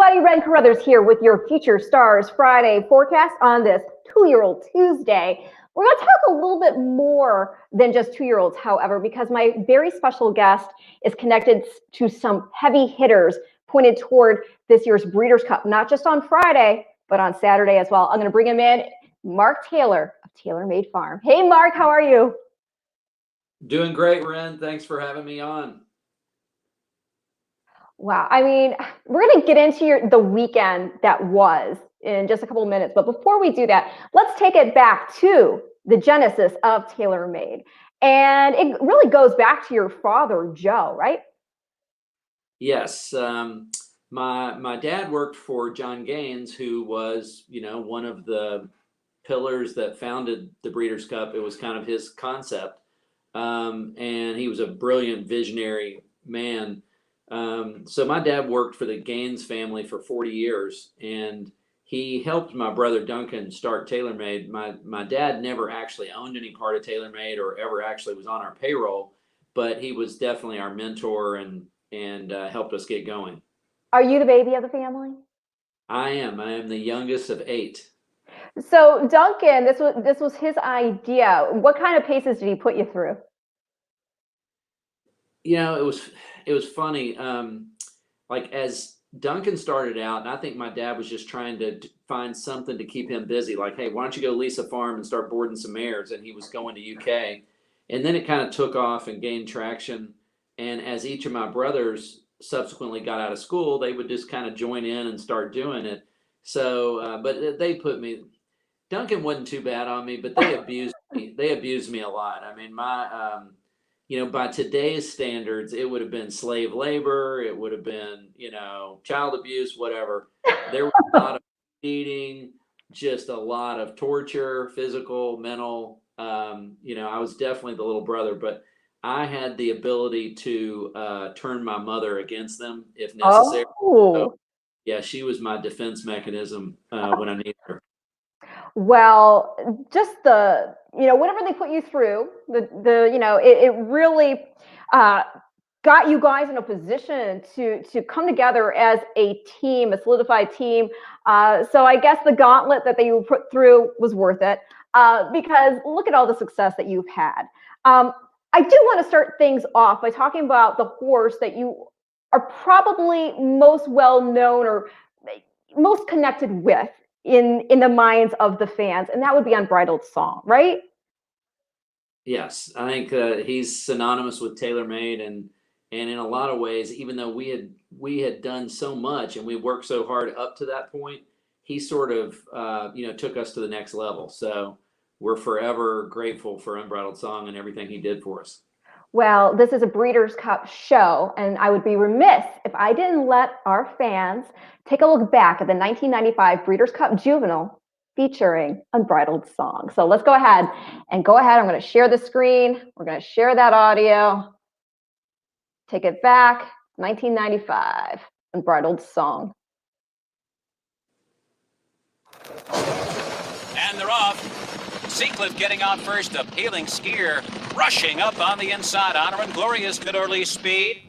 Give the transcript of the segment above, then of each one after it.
everybody, Ren Carruthers here with your Future Stars Friday forecast on this 2-year-old Tuesday. We're going to talk a little bit more than just 2-year-olds, however, because my very special guest is connected to some heavy hitters pointed toward this year's Breeders' Cup, not just on Friday, but on Saturday as well. I'm going to bring him in, Mark Taylor of Taylor Made Farm. Hey, Mark, how are you? Doing great, Ren. Thanks for having me on. Wow. I mean, we're going to get into the weekend that was in just a couple of minutes. But before we do that, let's take it back to the genesis of Taylor Made. And it really goes back to your father, Joe, right? Yes. My dad worked for John Gaines, who was, one of the pillars that founded the Breeders' Cup. It was kind of his concept. And he was a brilliant visionary man. So my dad worked for the Gaines family for 40 years, and he helped my brother Duncan start TaylorMade. My dad never actually owned any part of TaylorMade or ever actually was on our payroll, but he was definitely our mentor and helped us get going. Are you the baby of the family? I am. I am the youngest of 8. So Duncan, this was his idea. What kind of paces did he put you through? It was funny. Like as Duncan started out, and I think my dad was just trying to find something to keep him busy. Like, hey, why don't you go lease a farm and start boarding some mares? And he was going to UK. And then it kind of took off and gained traction. And as each of my brothers subsequently got out of school, they would just kind of join in and start doing it. So, but they put me, Duncan wasn't too bad on me, but they abused me. They abused me a lot. I mean, by today's standards, it would have been slave labor. It would have been, child abuse, whatever. There was a lot of beating, just a lot of torture, physical, mental. I was definitely the little brother, but I had the ability to turn my mother against them if necessary. Oh. So, yeah, she was my defense mechanism when I needed her. Well, just whatever they put you through, it really got you guys in a position to come together as a team, a solidified team. So I guess the gauntlet that they put through was worth it because look at all the success that you've had. I do want to start things off by talking about the horse that you are probably most well known or most connected with in the minds of the fans, and that would be Unbridled Song, right? Yes, I think he's synonymous with TaylorMade, and in a lot of ways, even though we had done so much and we worked so hard up to that point, he sort of took us to the next level. So we're forever grateful for Unbridled Song and everything he did for us. Well, this is a Breeders' Cup show, and I would be remiss if I didn't let our fans take a look back at the 1995 Breeders' Cup Juvenile featuring Unbridled Song. So let's go ahead. I'm going to share the screen. We're going to share that audio. Take it back. 1995, Unbridled Song. And they're off. Seacliff getting out first, Appealing Skier rushing up on the inside. Honor and Glorious good early speed.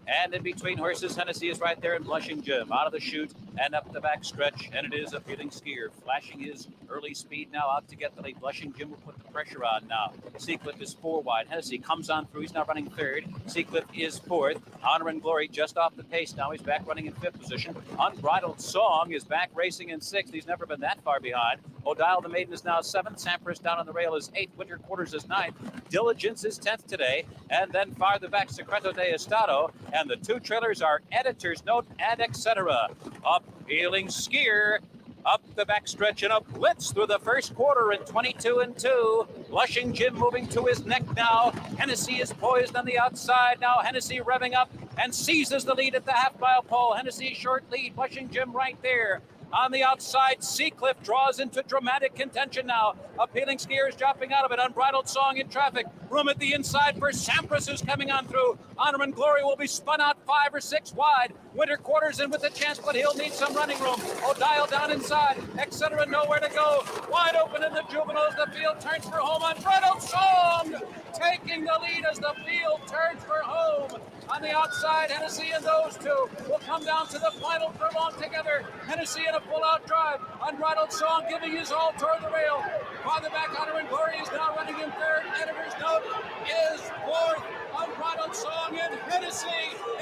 And in between horses, Hennessy is right there, and Blushing Jim out of the chute and up the back stretch. And it is Appealing Skier flashing his early speed now out to get the lead. Blushing Jim will put the pressure on now. Seacliff is 4 wide. Hennessy comes on through. He's now running 3rd. Seacliff is 4th. Honor and Glory just off the pace. Now he's back running in 5th position. Unbridled Song is back racing in 6th. He's never been that far behind. O'Dial the Maiden is now 7th. Sampras down on the rail is 8th. Winter Quarters is 9th. Diligence is 10th today. And then farther back, Secreto de Estado. And the 2 trailers are Editor's Note and Etc. Appealing Skier up the backstretch and a blitz through the first quarter in 22-2. Blushing Jim moving to his neck now. Hennessy is poised on the outside now. Hennessy revving up and seizes the lead at the half-mile pole. Hennessy short lead. Blushing Jim right there. On the outside, Seacliff draws into dramatic contention now. Appealing Skier is dropping out of it. Unbridled Song in traffic. Room at the inside for Sampras, who's coming on through. Honor and Glory will be spun out 5 or 6 wide. Winter Quarters in with a chance, but he'll need some running room. O'Dial down inside. Etc. nowhere to go. Wide open in the juveniles. The field turns for home. Unbridled Song taking the lead as the field turns for home. On the outside, Hennessy and those two will come down to the final furlong together. Hennessy in a full-out drive. Unbridled Song giving his all toward the rail. Farther back, Honor and Glory is now running in third. Editor's note is fourth. Unbridled Song and Hennessy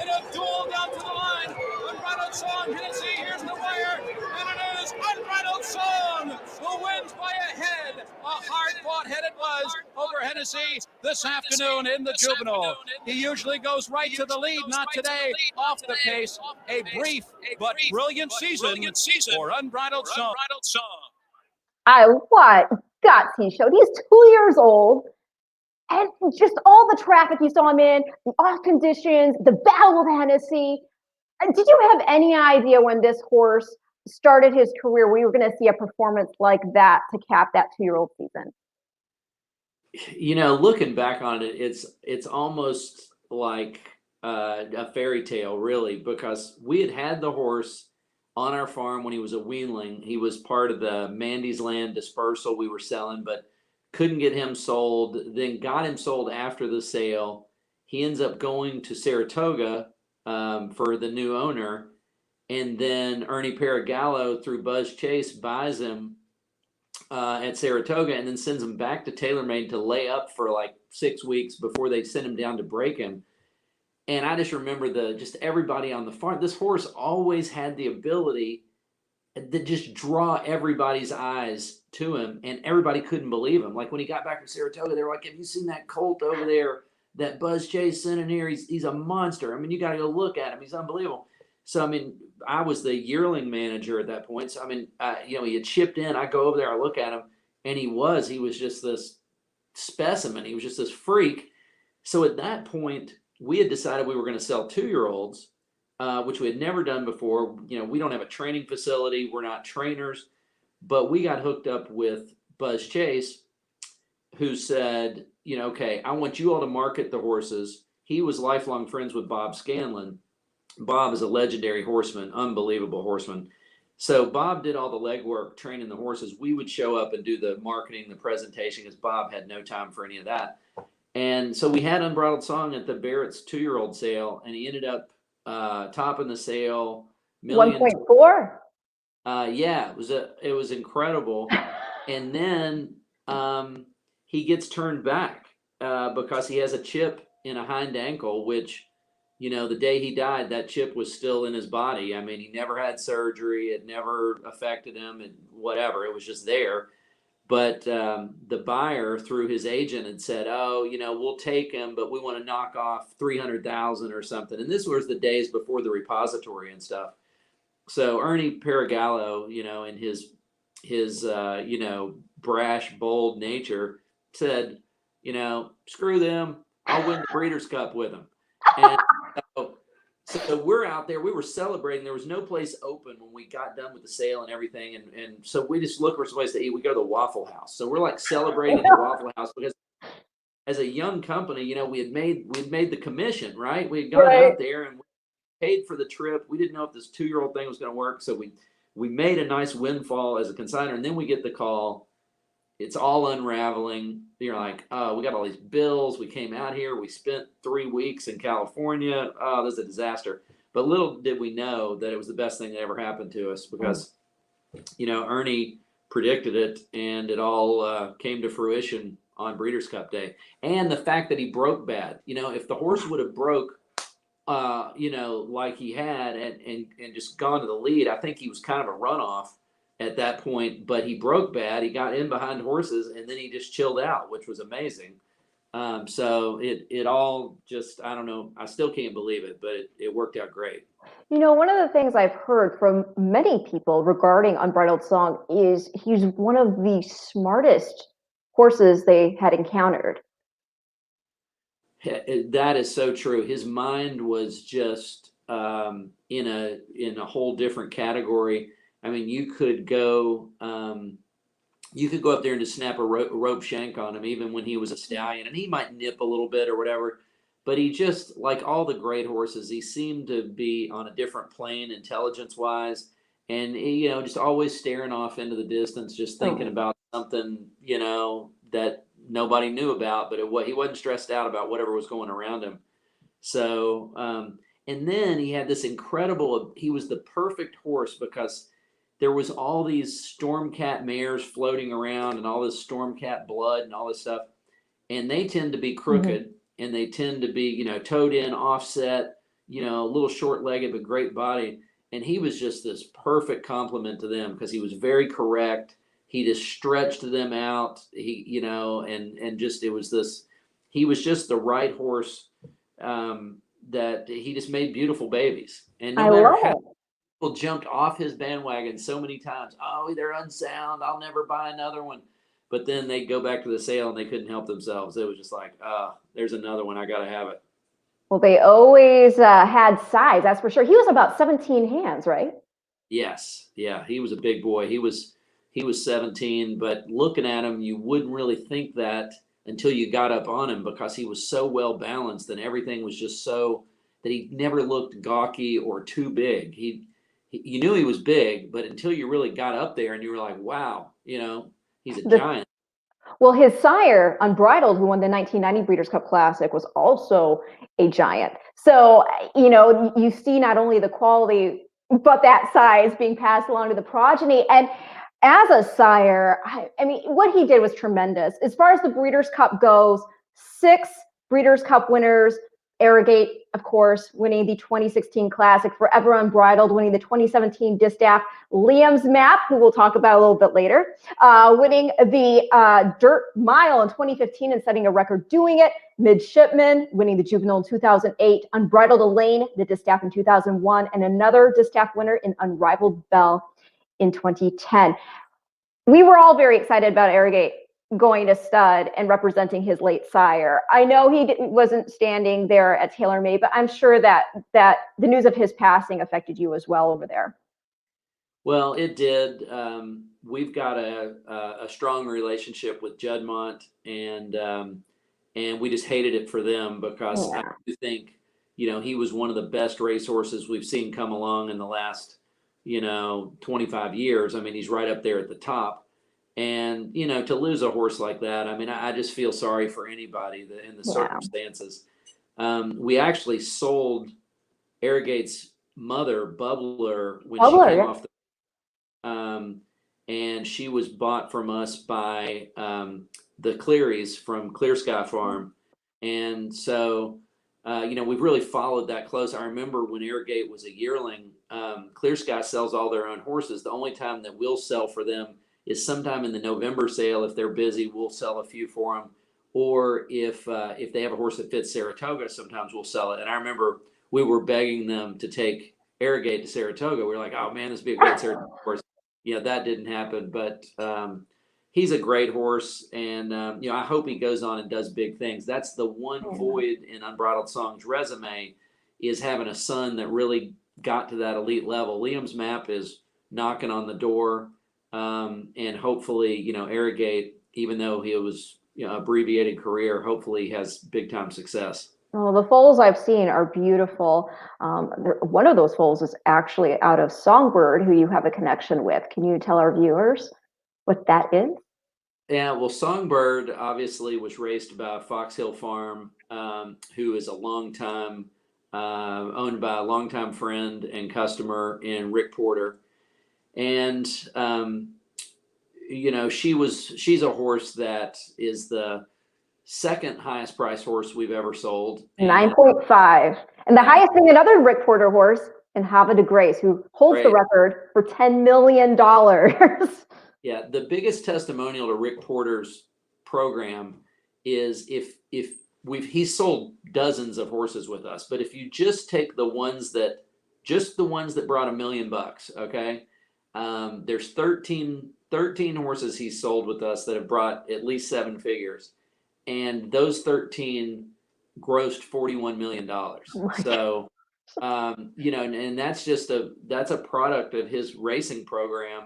in a duel down to the line. Unbridled Song, Hennessy, here's the wire, and it is Unbridled Song who wins by a head. A hard-fought head it was over Hennessy this afternoon in the juvenile. He usually goes right to the lead, not today. Off the pace, a brief but brilliant season for Unbridled Song. What guts he showed. He's 2 years old. And just all the traffic you saw him in, the off conditions, the battle with Hennessy. Did you have any idea when this horse started his career we were going to see a performance like that to cap that 2-year-old season? You know, looking back on it, it's almost like a fairy tale, really, because we had the horse on our farm when he was a weanling. He was part of the Mandy's Land dispersal we were selling, but couldn't get him sold, then got him sold after the sale. He ends up going to Saratoga for the new owner. And then Ernie Paragallo through Buzz Chase buys him at Saratoga and then sends him back to TaylorMade to lay up for like 6 weeks before they send him down to break him. And I just remember just everybody on the farm. This horse always had the ability to just draw everybody's eyes to him, and everybody couldn't believe him. Like when he got back from Saratoga, they were like, have you seen that colt over there that Buzz Chase sent in here? He's a monster. I mean, you got to go look at him. He's unbelievable. So, I mean, I was the yearling manager at that point. So, I mean, you know, he had chipped in. I go over there, I look at him, and he was just this specimen. He was just this freak. So at that point, we had decided we were going to sell 2-year-olds, which we had never done before. You know, we don't have a training facility. We're not trainers. But we got hooked up with Buzz Chase, who said, you know, okay, I want you all to market the horses. He was lifelong friends with Bob Scanlon. Bob is a legendary horseman, unbelievable horseman. So Bob did all the legwork training the horses. We would show up and do the marketing, the presentation, because Bob had no time for any of that. And so we had Unbridled Song at the Barrett's 2-year-old sale, and he ended up topping the sale. 1.4. Yeah, it was incredible. And then he gets turned back because he has a chip in a hind ankle, which, you know, the day he died, that chip was still in his body. I mean, he never had surgery. It never affected him and whatever. It was just there. But the buyer, through his agent, had said, oh, you know, we'll take him, but we want to knock off $300,000 or something. And this was the days before the repository and stuff. So Ernie Paragallo, you know, in his you know, brash, bold nature, said, you know, screw them. I'll win the Breeders' Cup with them. And so we're out there. We were celebrating. There was no place open when we got done with the sale and everything. And so we just look for some place to eat. We go to the Waffle House. So we're like celebrating at the Waffle House because as a young company, you know, we'd made the commission, right? We had gone out there and paid for the trip. We didn't know if this 2-year-old thing was going to work. So we made a nice windfall as a consignor. And then we get the call. It's all unraveling. You're like, oh, we got all these bills. We came out here. We spent 3 weeks in California. Oh, this is a disaster. But little did we know that it was the best thing that ever happened to us because, you know, Ernie predicted it and it all came to fruition on Breeders' Cup Day. And the fact that he broke bad. You know, if the horse would have broke, you know, like he had and just gone to the lead, I think he was kind of a runoff at that point, but he broke bad. He got in behind horses and then he just chilled out, which was amazing. So it all just, I don't know. I still can't believe it, but it worked out great. You know, one of the things I've heard from many people regarding Unbridled Song is he's one of the smartest horses they had encountered. That is so true. His mind was just in a whole different category. I mean, you could go up there and just snap a rope shank on him, even when he was a stallion, and he might nip a little bit or whatever. But he just, like all the great horses, he seemed to be on a different plane intelligence-wise, and he, you know, just always staring off into the distance, just thinking about something, you know, that nobody knew about. But he wasn't stressed out about whatever was going around him. So, and then he had this incredible, he was the perfect horse because there was all these Stormcat mares floating around and all this Stormcat blood and all this stuff. And they tend to be crooked and they tend to be, toed in, offset, a little short-legged, but great body. And he was just this perfect complement to them because he was very correct. He just stretched them out. And just, it was this, he was just the right horse that he just made beautiful babies. And no matter how people jumped off his bandwagon so many times, oh, they're unsound, I'll never buy another one. But then they'd go back to the sale and they couldn't help themselves. It was just like, there's another one, I got to have it. Well, they always had size, that's for sure. He was about 17 hands, right? Yes. Yeah, he was a big boy. He was 17, but looking at him, you wouldn't really think that until you got up on him because he was so well balanced and everything was just so that he never looked gawky or too big. You knew he was big, but until you really got up there and you were like, wow, he's a giant. Well, his sire, Unbridled, who won the 1990 Breeders' Cup Classic, was also a giant. So, you see not only the quality, but that size being passed along to the progeny. And as a sire, I mean, what he did was tremendous. As far as the Breeders' Cup goes, 6 Breeders' Cup winners. Arrogate, of course, winning the 2016 Classic. Forever Unbridled, winning the 2017 Distaff. Liam's Map, who we'll talk about a little bit later, winning the Dirt Mile in 2015 and setting a record doing it. Midshipman, winning the Juvenile in 2008. Unbridled Elaine, the Distaff in 2001, and another Distaff winner in Unrivaled Belle in 2010. We were all very excited about Arrogate going to stud and representing his late sire. I know he wasn't standing there at TaylorMade, but I'm sure that the news of his passing affected you as well over there. Well, it did. We've got a strong relationship with Juddmonte, and we just hated it for them because I do think, he was one of the best racehorses we've seen come along in the last, 25 years. I mean, he's right up there at the top. And, to lose a horse like that, I mean, I just feel sorry for anybody in the circumstances. We actually sold Arrogate's mother, Bubbler, when she came off the and she was bought from us by the Clearys from Clear Sky Farm. And so, we've really followed that close. I remember when Arrogate was a yearling, Clear Sky sells all their own horses. The only time that we'll sell for them is sometime in the November sale. If they're busy, we'll sell a few for them. Or if they have a horse that fits Saratoga, sometimes we'll sell it. And I remember we were begging them to take Arrogate to Saratoga. We were like, oh man, this would be a great Saratoga horse. That didn't happen, but he's a great horse. And, I hope he goes on and does big things. That's the one void in Unbridled Song's resume, is having a son that really got to that elite level. Liam's Map is knocking on the door. And hopefully, Arrogate, even though he was, abbreviated career, hopefully has big time success. Oh, the foals I've seen are beautiful. One of those foals is actually out of Songbird, who you have a connection with. Can you tell our viewers what that is? Yeah, well, Songbird obviously was raced by Fox Hill Farm, who is a longtime, owned by a longtime friend and customer in Rick Porter. And, she's a horse that is the second highest price horse we've ever sold. 9.5. And the highest being another Rick Porter horse in Havre de Grace, who holds the record for $10 million. Yeah, the biggest testimonial to Rick Porter's program is he's sold dozens of horses with us, but if you just take the ones that brought $1 million, okay? There's 13 horses he's sold with us that have brought at least 7 figures, and those 13 grossed $41 million. So, and that's a product of his racing program.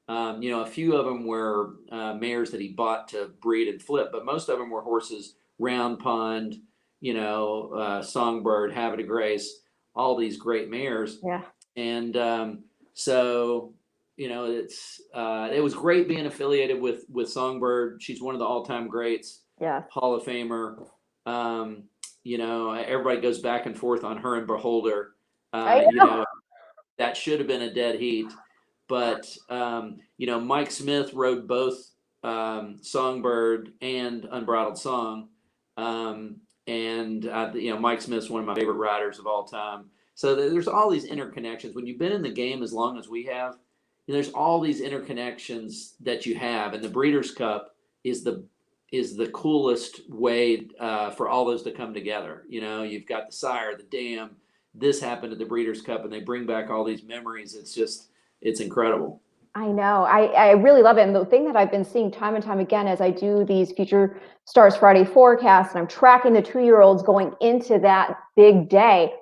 A few of them were mares that he bought to breed and flip, but most of them were horses, Round Pond, Songbird, Havre de Grace, all these great mares. Yeah. And so, it was great being affiliated with Songbird. She's one of the all-time greats. Yeah. Hall of Famer. everybody goes back and forth on her and Beholder. I You know. know, that should have been a dead heat. But, Mike Smith rode both Songbird and Unbridled Song. Mike Smith's one of my favorite riders of all time. So there's all these interconnections. When you've been in the game as long as we have, there's all these interconnections that you have. And the Breeders' Cup is the coolest way for all those to come together. You've got the sire, the dam. This happened at the Breeders' Cup, and they bring back all these memories. It's incredible. I know. I really love it. And the thing that I've been seeing time and time again as I do these Future Stars Friday forecasts, and I'm tracking the 2-year-olds going into that big day,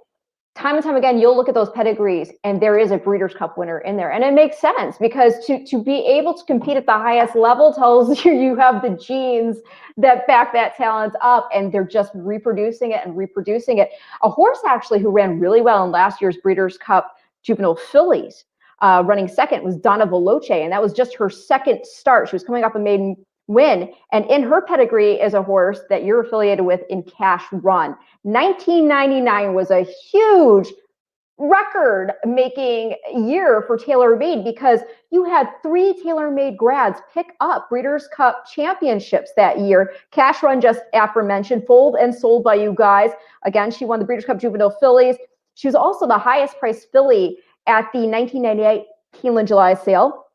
time and time again, you'll look at those pedigrees and there is a Breeders' Cup winner in there. And it makes sense because to be able to compete at the highest level tells you have the genes that back that talent up, and they're just reproducing it and reproducing it. A horse actually who ran really well in last year's Breeders' Cup Juvenile Fillies, running second, was Donna Veloce, and that was just her second start. She was coming off a maiden win, and in her pedigree is a horse that you're affiliated with in Cash Run. 1999 was a huge record-making year for TaylorMade because you had 3 TaylorMade grads pick up Breeders' Cup championships that year. Cash Run, just aforementioned, foaled and sold by you guys. Again, she won the Breeders' Cup Juvenile Fillies. She was also the highest-priced filly at the 1998 Keeneland July sale.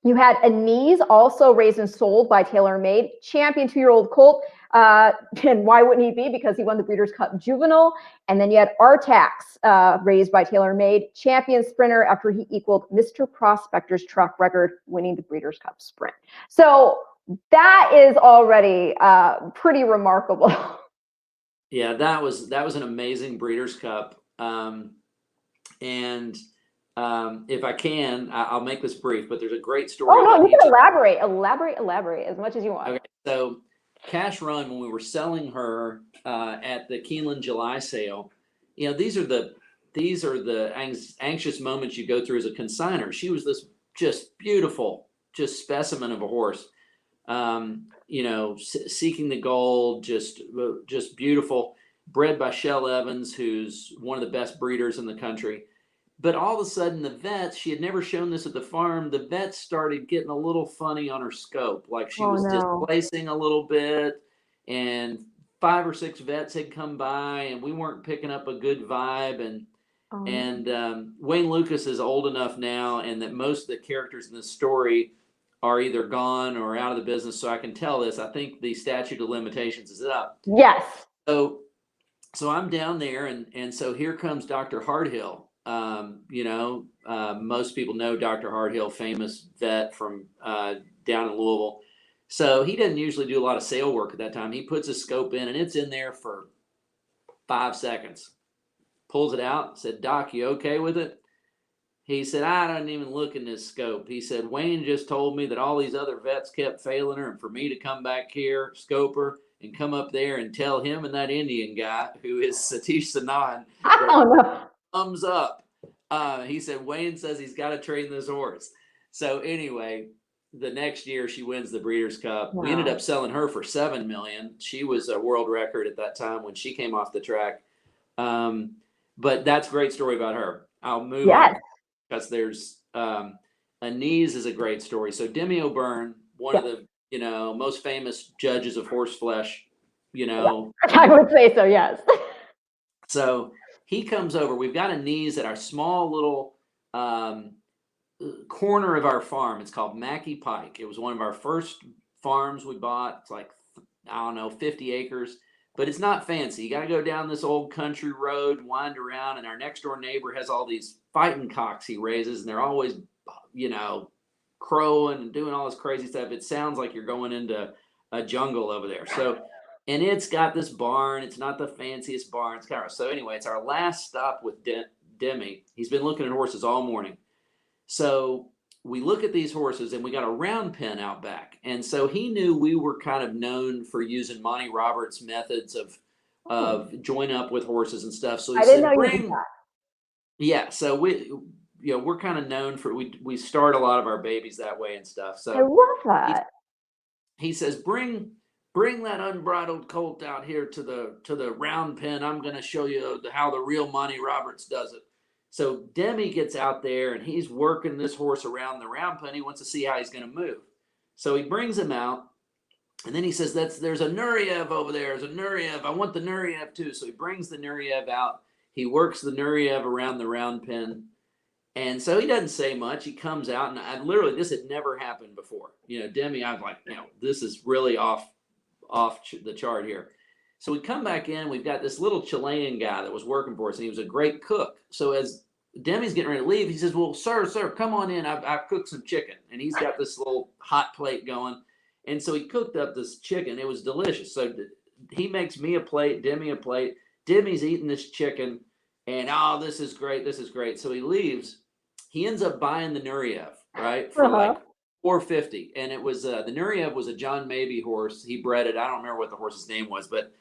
You had Anise, also raised and sold by TaylorMade, champion 2-year-old colt. And why wouldn't he be? Because he won the Breeders' Cup Juvenile. And then you had Artax, raised by TaylorMade, champion sprinter after he equaled Mr. Prospector's track record, winning the Breeders' Cup Sprint. So that is already pretty remarkable. Yeah, that was an amazing Breeders' Cup. If I can, I'll make this brief, but there's a great story. Oh, no, you can elaborate as much as you want. Okay, so Cash Run, when we were selling her at the Keeneland July sale, these are the anxious moments you go through as a consignor. She was this just beautiful, just specimen of a horse, seeking the gold, just beautiful, bred by Shell Evans, who's one of the best breeders in the country. But all of a sudden, the vets, she had never shown this at the farm, the vets started getting a little funny on her scope. Like she was displacing a little bit, and 5 or 6 vets had come by, and we weren't picking up a good vibe. And Wayne Lucas is old enough now, and that most of the characters in this story are either gone or out of the business. So I can tell this. I think the statute of limitations is up. Yes. So I'm down there, and so here comes Dr. Hardhill. Most people know Dr. Hardhill, famous vet from down in Louisville. So he doesn't usually do a lot of sale work at that time. He puts his scope in, and it's in there for 5 seconds. Pulls it out, said, "Doc, you okay with it?" He said, "I don't even look in this scope." He said, "Wayne just told me that all these other vets kept failing her, and for me to come back here, scope her, and come up there and tell him and that Indian guy, who is Satish Sanan, thumbs up." He said, "Wayne says he's got to train this horse." So anyway, the next year she wins the Breeders' Cup. Wow. We ended up selling her for $7 million. She was a world record at that time when she came off the track. But that's a great story about her. I'll move on because there's Anise is a great story. So Demi O'Byrne, one of the most famous judges of horse flesh, I would say so, yes. So he comes over. We've got Anise at our small little corner of our farm. It's called Mackey Pike. It was one of our first farms we bought. It's like, 50 acres. But it's not fancy. You got to go down this old country road, wind around, and our next door neighbor has all these fighting cocks he raises, and they're always, crowing and doing all this crazy stuff. It sounds like you're going into a jungle over there. So, and it's got this barn. It's not the fanciest barn. So anyway, it's our last stop with Demi. He's been looking at horses all morning. So we look at these horses, and we got a round pen out back. And so he knew we were kind of known for using Monty Roberts' methods of join up with horses and stuff. So he said, "Bring." Yeah. So we're kind of known for, we start a lot of our babies that way and stuff. So I love that. He says, bring bring that unbridled colt out here to the round pen. I'm going to show you how the real Monty Roberts does it. So Demi gets out there and he's working this horse around the round pen. He wants to see how he's going to move. So he brings him out, and then he says, there's a Nureyev over there. There's a Nureyev. I want the Nureyev too. So he brings the Nureyev out. He works the Nureyev around the round pen. And so he doesn't say much. He comes out, and this had never happened before. Demi, I was like, this is really off the chart here. So we come back in. We've got this little Chilean guy that was working for us, and he was a great cook. So as Demi's getting ready to leave, he says, well, sir, come on in. I've cooked some chicken. And he's got this little hot plate going. And so he cooked up this chicken. It was delicious. So he makes me a plate, Demi a plate. Demi's eating this chicken. And, this is great. This is great. So he leaves. He ends up buying the Nureyev, right, for like $450. And it was the Nureyev was a John Mabie horse. He bred it. I don't remember what the horse's name was, but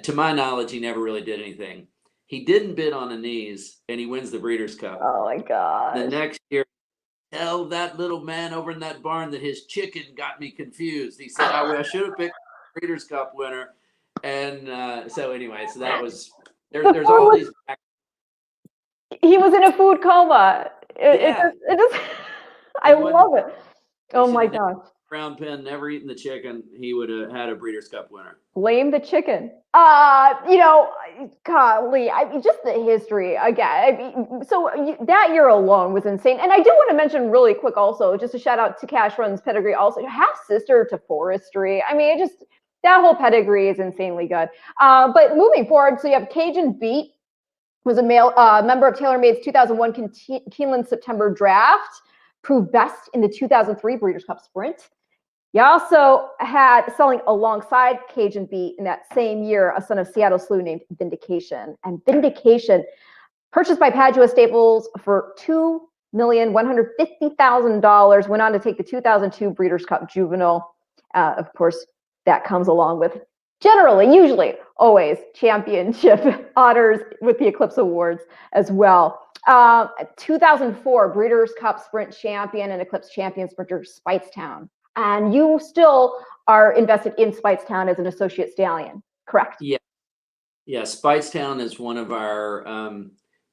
to my knowledge, he never really did anything. He didn't bid on a knees, and he wins the Breeders' Cup. Oh my God! The next year, tell that little man over in that barn that his chicken got me confused. He said, I should have picked the Breeders' Cup winner. And so anyway, so that was there's all these. He was in a food coma. It just I love it. Oh my gosh. Round pen, never eaten the chicken, he would have had a Breeders' Cup winner. Blame the chicken. Golly, just the history again. That year alone was insane. And I do want to mention really quick also, just a shout out to Cash Run's pedigree also, half sister to Forestry. That whole pedigree is insanely good. But moving forward, so you have Cajun Beat, was a member of TaylorMade's 2001 Keeneland September draft, proved best in the 2003 Breeders' Cup Sprint. You also had, selling alongside Cajun Beat in that same year, a son of Seattle Slew named Vindication. And Vindication, purchased by Padua Staples for $2,150,000, went on to take the 2002 Breeders' Cup Juvenile. Of course, that comes along with usually, always championship honors with the Eclipse Awards as well. 2004 Breeders' Cup Sprint champion and Eclipse champion sprinter Speightstown. And you still are invested in Speightstown as an associate stallion, correct? Yeah. Speightstown is one of our,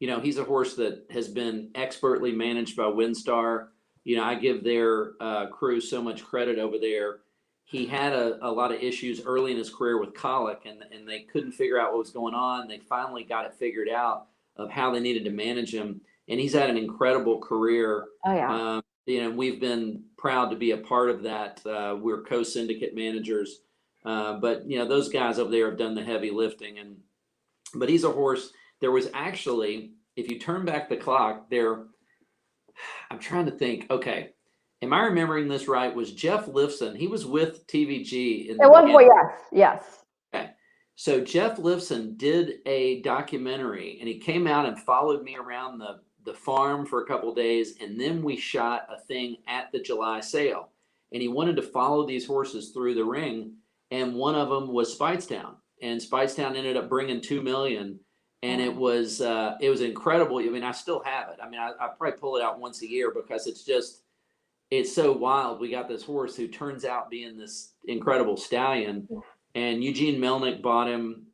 he's a horse that has been expertly managed by WinStar. I give their crew so much credit over there. He had a lot of issues early in his career with colic, and they couldn't figure out what was going on. They finally got it figured out of how they needed to manage him. And he's had an incredible career. Oh, yeah. We've been proud to be a part of that. We're co-syndicate managers. But those guys over there have done the heavy lifting. But he's a horse. There was actually, if you turn back the clock there, I'm trying to think, okay, am I remembering this right? Was Jeff Lifson, he was with TVG. At one point, yes. Okay. So Jeff Lifson did a documentary, and he came out and followed me around the farm for a couple of days, and then we shot a thing at the July sale. And he wanted to follow these horses through the ring, and one of them was Speightstown. And Speightstown ended up bringing $2 million, and it was incredible. I still have it. I probably pull it out once a year because it's so wild. We got this horse who turns out being this incredible stallion, and Eugene Melnick bought him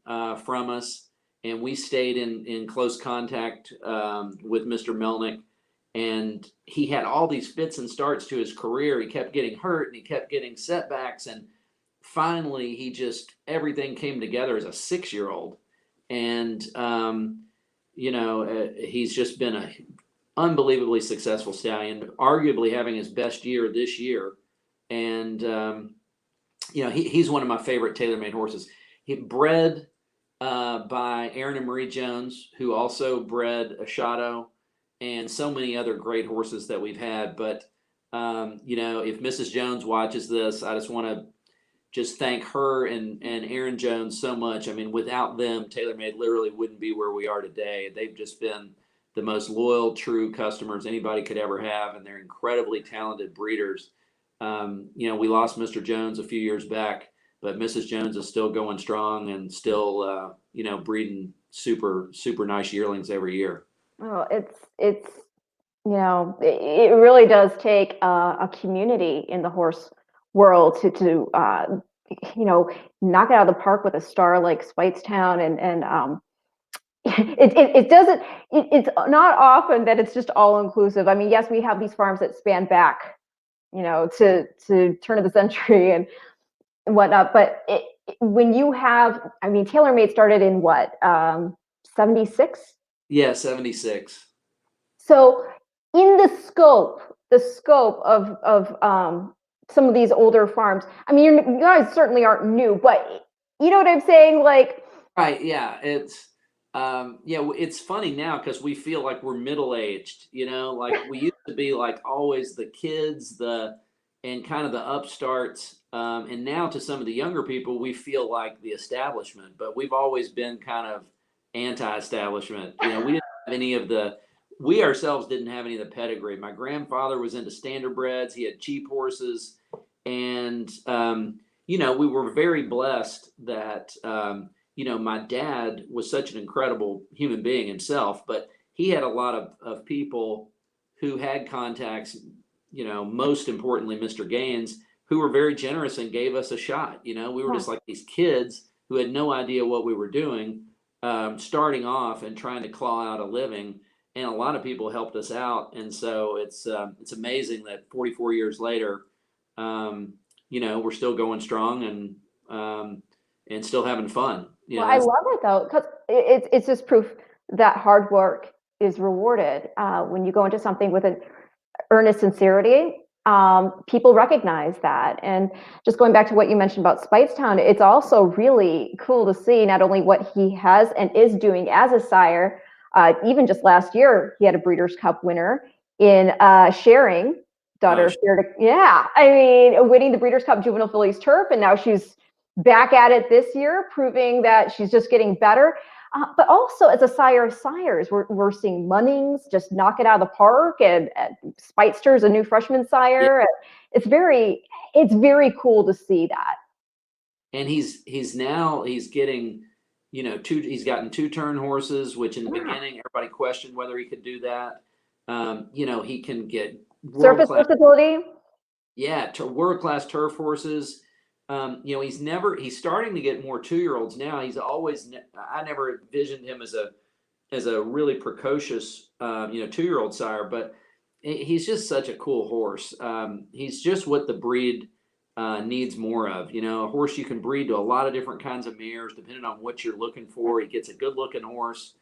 from us, and we stayed in close contact with Mr. Melnick, and he had all these fits and starts to his career. He kept getting hurt, and he kept getting setbacks, and finally everything came together as a 6-year-old, and he's just been a unbelievably successful stallion, arguably having his best year this year. And, he's one of my favorite TaylorMade horses. He bred by Aaron and Marie Jones, who also bred Ashado, and so many other great horses that we've had. But, if Mrs. Jones watches this, I just want to thank her and Aaron Jones so much. Without them, TaylorMade literally wouldn't be where we are today. They've just been the most loyal, true customers anybody could ever have, and they're incredibly talented breeders. We lost Mr. Jones a few years back, but Mrs. Jones is still going strong and still, breeding super, super nice yearlings every year. Oh, it really does take a community in the horse world to knock it out of the park with a star like Speightstown, and it doesn't. It's not often that it's just all inclusive. I mean, yes, we have these farms that span back, to turn of the century and whatnot. But when you have, I mean, TaylorMade started in what, 76? Yeah, 76. So in the scope of some of these older farms, I mean, you guys certainly aren't new, but you know what I'm saying? Like, Right, yeah, it's funny now because we feel like we're middle-aged, like we used to be like always the kids, and kind of the upstarts, and now to some of the younger people, we feel like the establishment, but we've always been kind of anti-establishment. We didn't have we ourselves didn't have any of the pedigree. My grandfather was into standardbreds. He had cheap horses, and we were very blessed that my dad was such an incredible human being himself, but he had a lot of people who had contacts, most importantly, Mr. Gaines, who were very generous and gave us a shot. We were just like these kids who had no idea what we were doing, starting off and trying to claw out a living. And a lot of people helped us out. And so it's amazing that 44 years later, we're still going strong and still having fun. Well, I love it though, because it's just proof that hard work is rewarded. When you go into something with an earnest sincerity, people recognize that. And just going back to what you mentioned about Speightstown, it's also really cool to see not only what he has and is doing as a sire. Even just last year, he had a Breeders' Cup winner in Sharing, daughter of yeah. I mean, winning the Breeders' Cup Juvenile Fillies Turf, and now she's back at it this year, proving that she's just getting better. But also, as a sire of sires, we're seeing Munnings just knock it out of the park, and Speightster's a new freshman sire. Yeah. It's very cool to see that. And he's getting, he's gotten 2-turn horses, which in the beginning everybody questioned whether he could do that. He can get surface versatility. Yeah, world-class turf horses. He's starting to get more 2-year-olds now. I never envisioned him as a really precocious, 2-year-old sire, but he's just such a cool horse. He's just what the breed needs more of. A horse you can breed to a lot of different kinds of mares, depending on what you're looking for. He gets a good-looking horse.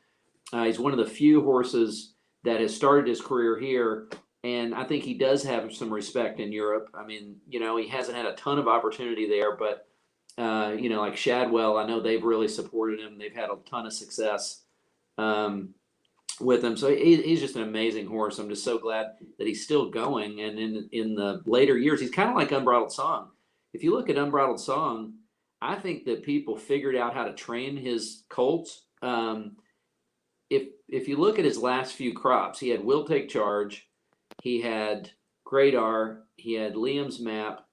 He's one of the few horses that has started his career here, and I think he does have some respect in Europe. I mean, he hasn't had a ton of opportunity there, but, like Shadwell, I know they've really supported him. They've had a ton of success with him. So he's just an amazing horse. I'm just so glad that he's still going. And in the later years, he's kind of like Unbridled Song. If you look at Unbridled Song, I think that people figured out how to train his colts. If you look at his last few crops, he had Will Take Charge, he had Gradar, he had Liam's Map,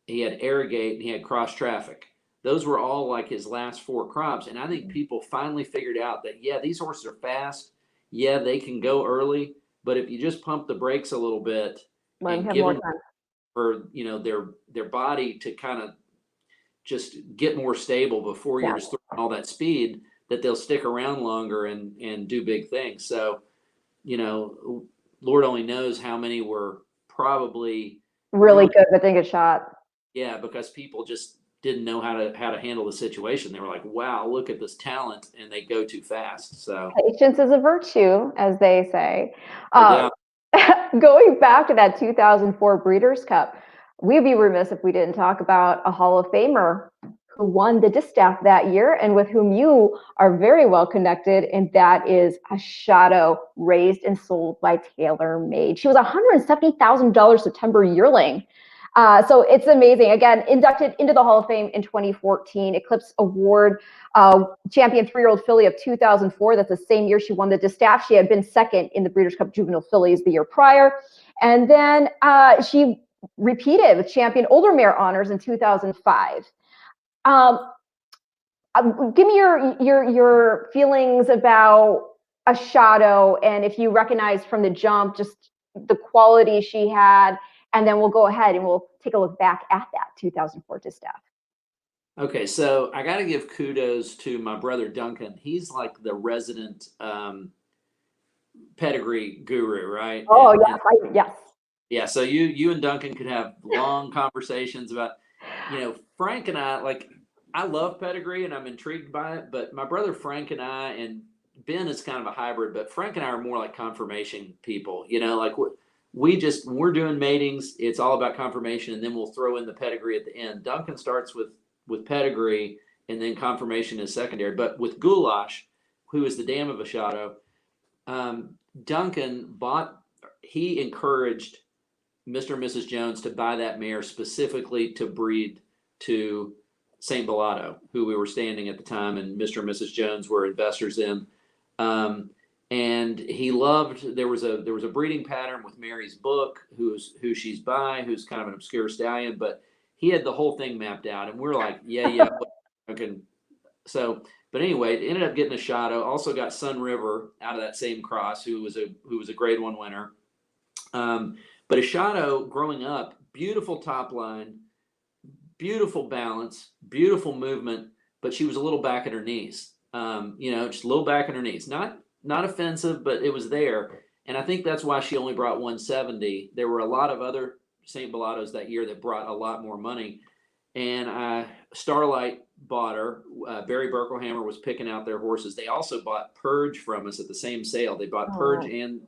he had Arrogate, and he had Cross Traffic. Those were all like his last 4 crops. And I think people finally figured out that, yeah, these horses are fast. Yeah, they can go early. But if you just pump the brakes a little bit and give them for, their body to kind of just get more stable before you're just throwing all that speed, that they'll stick around longer and do big things. So, Lord only knows how many were probably really good but didn't get shot. Yeah, because people just didn't know how to handle the situation. They were like, "Wow, look at this talent," and they go too fast. So patience is a virtue, as they say. Yeah. Going back to that 2004 Breeders' Cup, we'd be remiss if we didn't talk about a Hall of Famer who won the distaff that year and with whom you are very well connected, and that is Ashado, raised and sold by TaylorMade. She was a $170,000 September yearling. So it's amazing. Again, inducted into the Hall of Fame in 2014. Eclipse Award champion 3-year-old filly of 2004. That's the same year she won the distaff. She had been second in the Breeders' Cup Juvenile Fillies the year prior. And then she repeated with champion older mare honors in 2005. Give me your feelings about Ashado, and if you recognize from the jump just the quality she had, and then we'll go ahead and we'll take a look back at that 2004 distaff. Okay, so I got to give kudos to my brother Duncan. He's like the resident pedigree guru, right? Oh, And yes, yes. yeah, so you and Duncan could have long conversations about, Frank and I, like, I love pedigree and I'm intrigued by it, but my brother Frank and I, and Ben is kind of a hybrid, but Frank and I are more like confirmation people, like when we're doing matings, it's all about confirmation, and then we'll throw in the pedigree at the end. Duncan starts with pedigree, and then confirmation is secondary. But with Goulash, who is the dam of Ashado, Duncan he encouraged Mr. and Mrs. Jones to buy that mare specifically to breed to St. Bellotto, who we were standing at the time, and Mr. and Mrs. Jones were investors in. And he loved, there was a breeding pattern with Mary's book, who she's by, who's kind of an obscure stallion, but he had the whole thing mapped out, and we're like, yeah, okay. So, but anyway, it ended up getting Ashado. Also got Sun River out of that same cross, who was a grade 1 winner. But Ashado, growing up, beautiful top line, beautiful balance, beautiful movement, but she was a little back at her knees. Just a little back at her knees. Not offensive, but it was there. And I think that's why she only brought 170. There were a lot of other St. Bellottos that year that brought a lot more money. And Starlight bought her. Barry Berkelhammer was picking out their horses. They also bought Purge from us at the same sale. They bought Purge and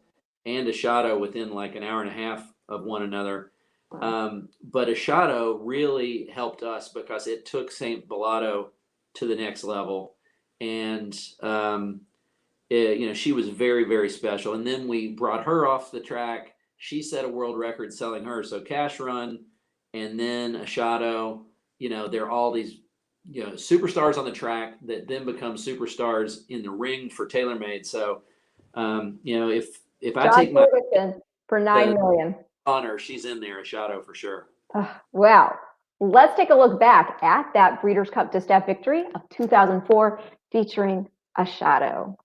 Ashado within like an hour and a half of one another. But Ashado really helped us because it took St. Bellotto to the next level. And, she was very, very special. And then we brought her off the track. She set a world record selling her. So Cash Run and then Ashado, they're all these, superstars on the track that then become superstars in the ring for TaylorMade. So, if I take my for $9 million honor, she's in there, Ashado for sure. Wow. Let's take a look back at that Breeders' Cup Distaff victory of 2004 featuring Ashado.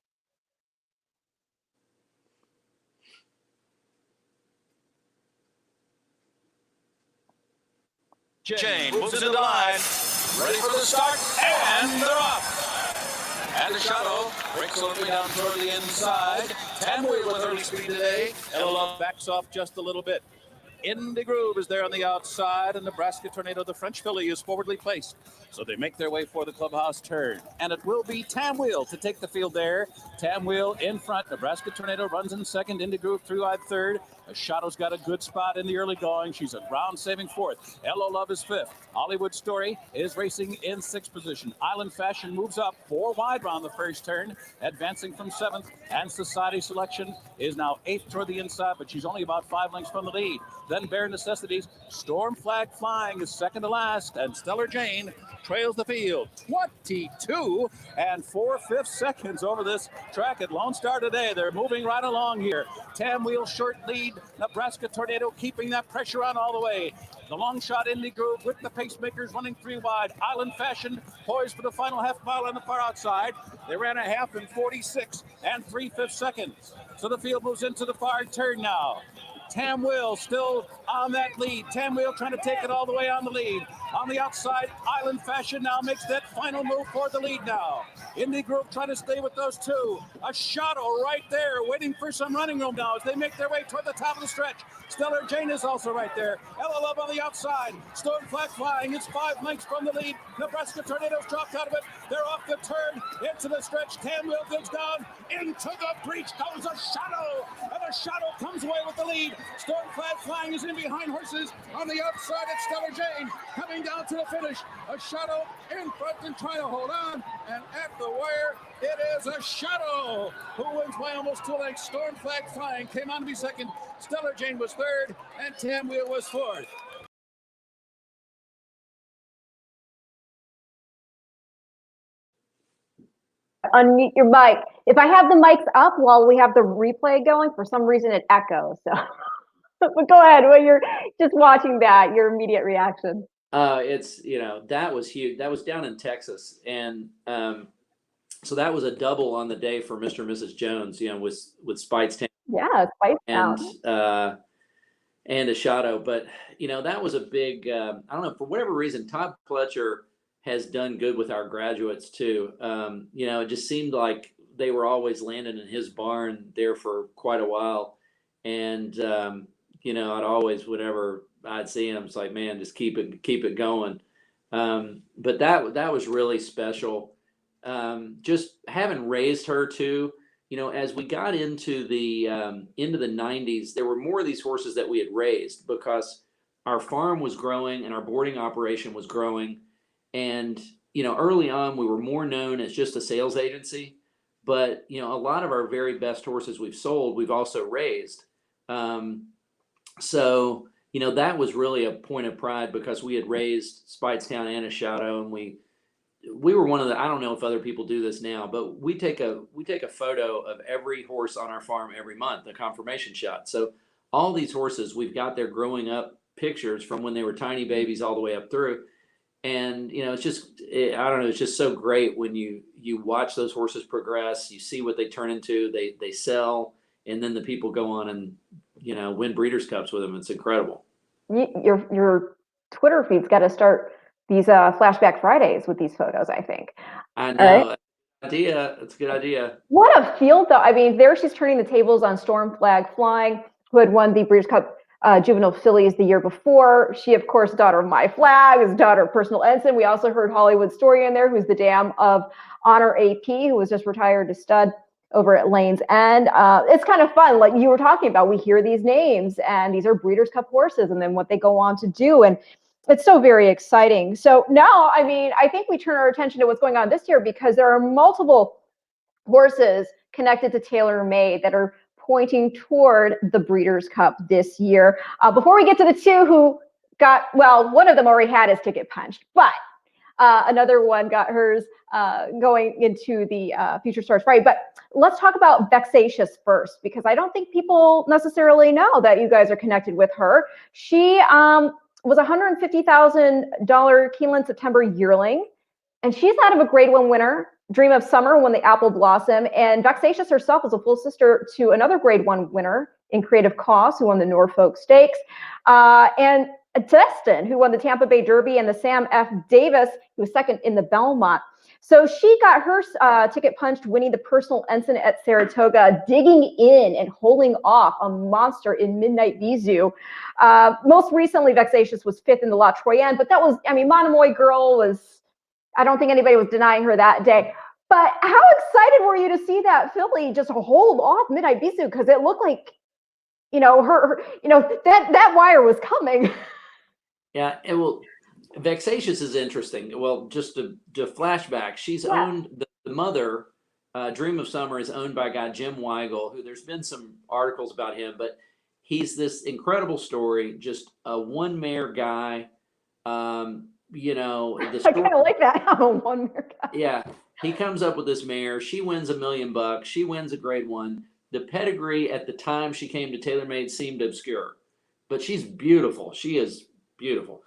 Jane moves into the line, ready for the start, and they're off. And Ashado breaks all the way down toward the inside. Tamwheel with early speed today. Ella backs off just a little bit. Indie Groove is there on the outside, and Nebraska Tornado, the French filly, is forwardly placed. So they make their way for the clubhouse turn. And it will be Tamwheel to take the field there. Tamwheel in front. Nebraska Tornado runs in second. Indie Groove through-eyed third. Ashado's got a good spot in the early going. She's a ground-saving fourth. Hello Love is fifth. Hollywood Story is racing in sixth position. Island Fashion moves up 4 wide round the first turn, advancing from seventh. And Society Selection is now eighth toward the inside, but she's only about 5 lengths from the lead. Then Bare Necessities. Storm Flag Flying is second to last, and Stellar Jane trails the field. 22 and 4/5 seconds over this track at Lone Star today. They're moving right along here. Tamwheel short lead. Nebraska Tornado keeping that pressure on all the way. The long shot Indie Groove with the pacemakers running 3 wide. Island Fashion poised for the final half mile on the far outside. They ran a half in 46 and 3/5 seconds. So the field moves into the far turn now. Tamwheel still on that lead. Tamwheel trying to take it all the way on the lead. On the outside, Island Fashion now makes that final move for the lead now. Indie Group trying to stay with those two. Ashado right there, waiting for some running room now as they make their way toward the top of the stretch. Stellar Jane is also right there. Ella Love on the outside. Storm Flag Flying is 5 lengths from the lead. Nebraska Tornadoes dropped out of it. They're off the turn into the stretch. Tamwheel goes down. Into the breach goes Ashado. And Ashado comes away with the lead. Storm Flag Flying is in behind horses. On the outside, it's Stellar Jane coming down to the finish. Ashado in front and trying to hold on. And at the wire, it is Ashado who wins by almost 2 lengths. Storm Flag Flying came on to be second. Stellar Jane was third, and Tamwheel was fourth. Unmute your mic. If I have the mics up while we have the replay going, for some reason it echoes. So, but go ahead. When you're just watching that, your immediate reaction. It's that was huge. That was down in Texas, and so that was a double on the day for Mr. and Mrs. Jones. With Speightstown. Yeah, Speightstown. And Ashado, but that was a big. I don't know, for whatever reason, Todd Pletcher has done good with our graduates too. You know, it just seemed like they were always landing in his barn there for quite a while. And, you know, I'd always, whenever I'd see him, it's like, man, just keep it going. But that was really special. Just having raised her too, you know, as we got into the 90s, there were more of these horses that we had raised because our farm was growing and our boarding operation was growing. And, you know, early on, we were more known as just a sales agency. But, you know, a lot of our very best horses we've sold, we've also raised. So, you know, that was really a point of pride because we had raised Speightstown and Ashado, and we were one of the, I don't know if other people do this now, but we take a photo of every horse on our farm every month, a confirmation shot. So all these horses, we've got their growing up pictures from when they were tiny babies all the way up through. And, you know, it's just, I don't know, it's just so great when you watch those horses progress, you see what they turn into, they sell, and then the people go on and, you know, win Breeders' Cups with them. It's incredible. Your Twitter feed's got to start these flashback Fridays with these photos, I think. I know. Right? Idea. It's a good idea. What a field, though. I mean, there she's turning the tables on Storm Flag Flying, who had won the Breeders' Cup juvenile fillies the year before. She, of course, daughter of My Flag, is daughter of Personal Ensign. We also heard Hollywood Story in there, who's the dam of Honor AP, who was just retired to stud over at Lane's End. It's kind of fun, like you were talking about. We hear these names, and these are Breeders' Cup horses, and then what they go on to do, and it's so very exciting. So now, I mean, I think we turn our attention to what's going on this year because there are multiple horses connected to TaylorMade that are pointing toward the Breeders' Cup this year. Before we get to the two who got, well, one of them already had his ticket punched, but another one got hers going into the Future Stars Friday. But let's talk about Vexatious first, because I don't think people necessarily know that you guys are connected with her. She was a $150,000 Keeneland September yearling, and she's out of a Grade 1 winner, Dream of Summer, won the Apple Blossom, and Vexatious herself is a full sister to another Grade 1 winner in Creative Cause, who won the Norfolk Stakes, and Destin, who won the Tampa Bay Derby, and the Sam F. Davis, who was second in the Belmont. So she got her ticket punched, winning the Personal Ensign at Saratoga, digging in and holding off a monster in Midnight Bisou. Most recently, Vexatious was fifth in the La Troyenne, but that was, I mean, Monomoy Girl was, I don't think anybody was denying her that day. But how excited were you to see that filly just hold off Midnight Bisou? Because it looked like, you know, her you know, that wire was coming. Yeah, it will. Vexatious is interesting. Well, just to flashback, she's owned, the mother, Dream of Summer, is owned by a guy, Jim Weigel, who there's been some articles about him, but he's this incredible story, just a one mare guy. You know, I kind of like that. I'm a one mare guy. Yeah, he comes up with this mare. She wins $1 million. She wins a Grade 1. The pedigree at the time she came to TaylorMade seemed obscure, but she's beautiful. She is beautiful.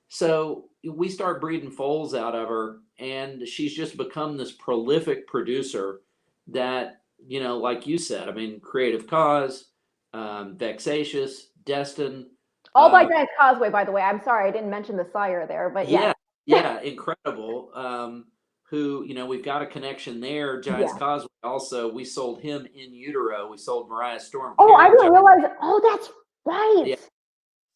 So we start breeding foals out of her, and she's just become this prolific producer that, you know, like you said, I mean, Creative Cause, Vexatious, Destin. All by Giants Causeway, by the way. I'm sorry, I didn't mention the sire there, but yeah. Yeah, incredible. Who, you know, we've got a connection there. Giants Causeway also, we sold him in utero. We sold Mariah Storm. Oh, I didn't realize. Oh, that's right. Yeah.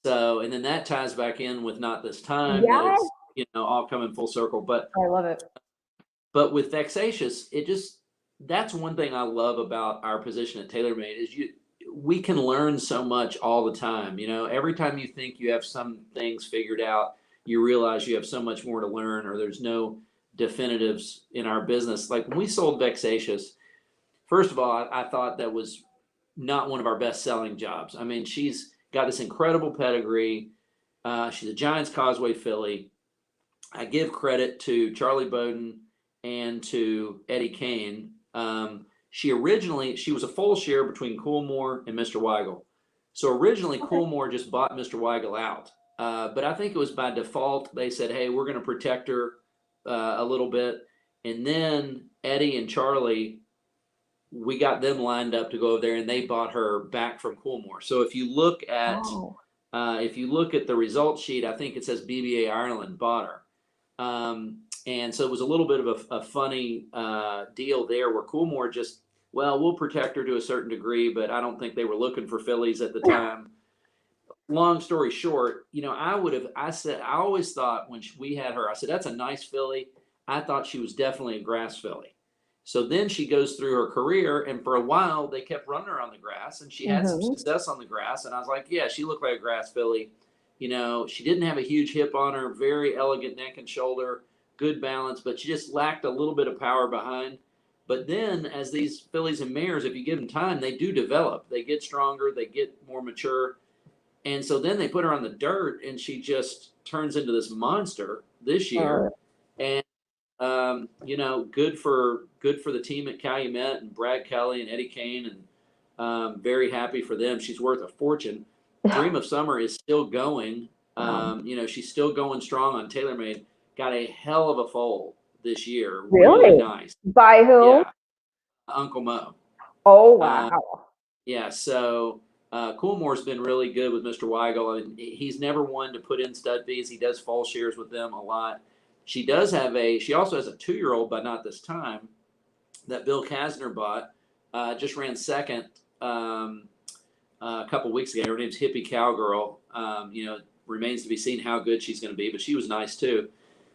So, and then that ties back in with Not This Time. Yes. You know, all coming full circle. But I love it. But with Vexatious, that's one thing I love about our position at TaylorMade is we can learn so much all the time. You know, every time you think you have some things figured out, you realize you have so much more to learn, or there's no definitives in our business. Like when we sold Vexatious, first of all, I thought that was not one of our best selling jobs. I mean, she's got this incredible pedigree. She's a Giants Causeway filly. I give credit to Charlie Bowden and to Eddie Kane. She was a full share between Coolmore and Mr. Weigel. So originally Coolmore just bought Mr. Weigel out. But I think it was by default. They said, hey, we're going to protect her a little bit. And then Eddie and Charlie, we got them lined up to go over there, and they bought her back from Coolmore. So if you look at the result sheet, I think it says BBA Ireland bought her. And so it was a little bit of a funny deal there where Coolmore just, well, we'll protect her to a certain degree, but I don't think they were looking for fillies at the time. Long story short, I always thought when we had her, I said, that's a nice filly. I thought she was definitely a grass filly. So then she goes through her career, and for a while they kept running her on the grass, and she had some success on the grass. And I was like, yeah, she looked like a grass filly. She didn't have a huge hip on her, very elegant neck and shoulder, good balance, but she just lacked a little bit of power behind. But then as these fillies and mares, if you give them time, they do develop. They get stronger, they get more mature. And so then they put her on the dirt, and she just turns into this monster this year. And good for the team at Calumet and Brad Kelly and Eddie Kane, and very happy for them. She's worth a fortune. Dream of Summer is still going. She's still going strong on TaylorMade. Got a hell of a foal this year. Really nice. By who? Yeah. Uncle Mo. Oh wow. Yeah. So Coolmore's been really good with Mr. Weigel. I mean, he's never one to put in stud fees. He does fall shares with them a lot. She also has a 2-year-old, but not this time, that Bill Kasner bought. Just ran second a couple weeks ago. Her name's Hippie Cowgirl. Remains to be seen how good she's going to be, but she was nice too.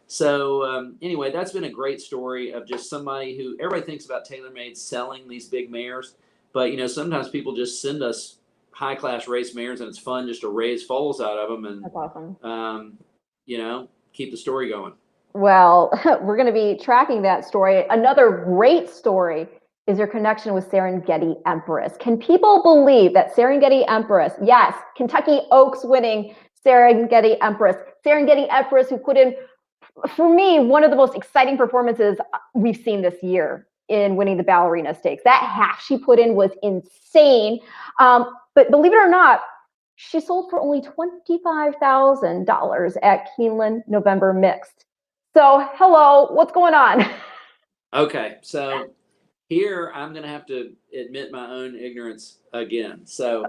So anyway, that's been a great story of just somebody who everybody thinks about TaylorMade selling these big mares, but sometimes people just send us high-class race mares, and it's fun just to raise foals out of them, and that's awesome. Keep the story going. Well, we're going to be tracking that story. Another great story is your connection with Serengeti Empress. Can people believe that Serengeti Empress, yes, Kentucky Oaks winning Serengeti Empress who put in, for me, one of the most exciting performances we've seen this year in winning the Ballerina Stakes. That half she put in was insane. But believe it or not, she sold for only $25,000 at Keeneland November Mixed. So, hello, what's going on? Okay, so here I'm going to have to admit my own ignorance again. So,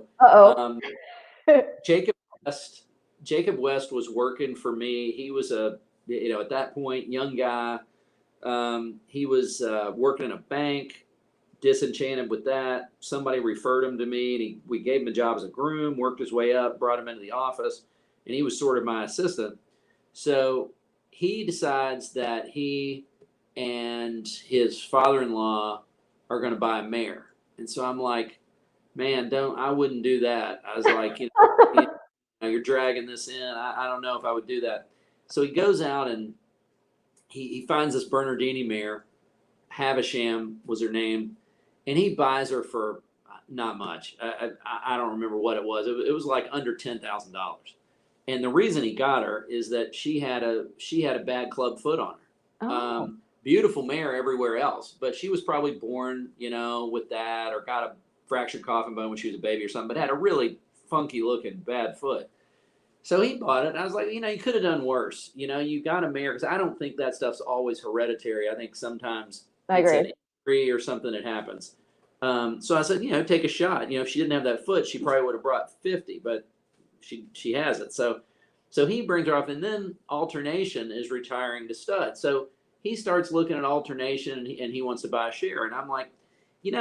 Jacob West was working for me. He was at that point, young guy. He was working in a bank, disenchanted with that. Somebody referred him to me, and we gave him a job as a groom, worked his way up, brought him into the office, and he was sort of my assistant. So he decides that he and his father-in-law are going to buy a mare. And so I'm like, man, I wouldn't do that. I was like, you're dragging this in. I don't know if I would do that. So he goes out and he finds this Bernardini mare. Havisham was her name. And he buys her for not much. I don't remember what it was. It was like under $10,000. And the reason he got her is that she had a bad club foot on her. Beautiful mare everywhere else, but she was probably born, with that, or got a fractured coffin bone when she was a baby or something, but had a really funky looking bad foot. So he bought it, and I was like, you could have done worse. You got a mare, because I don't think that stuff's always hereditary. I think sometimes it's an injury or something that happens. So I said, take a shot. If she didn't have that foot, she probably would have brought 50, but she has it. So he brings her off, and then Alternation is retiring to stud. So he starts looking at Alternation, and he wants to buy a share. And I'm like, you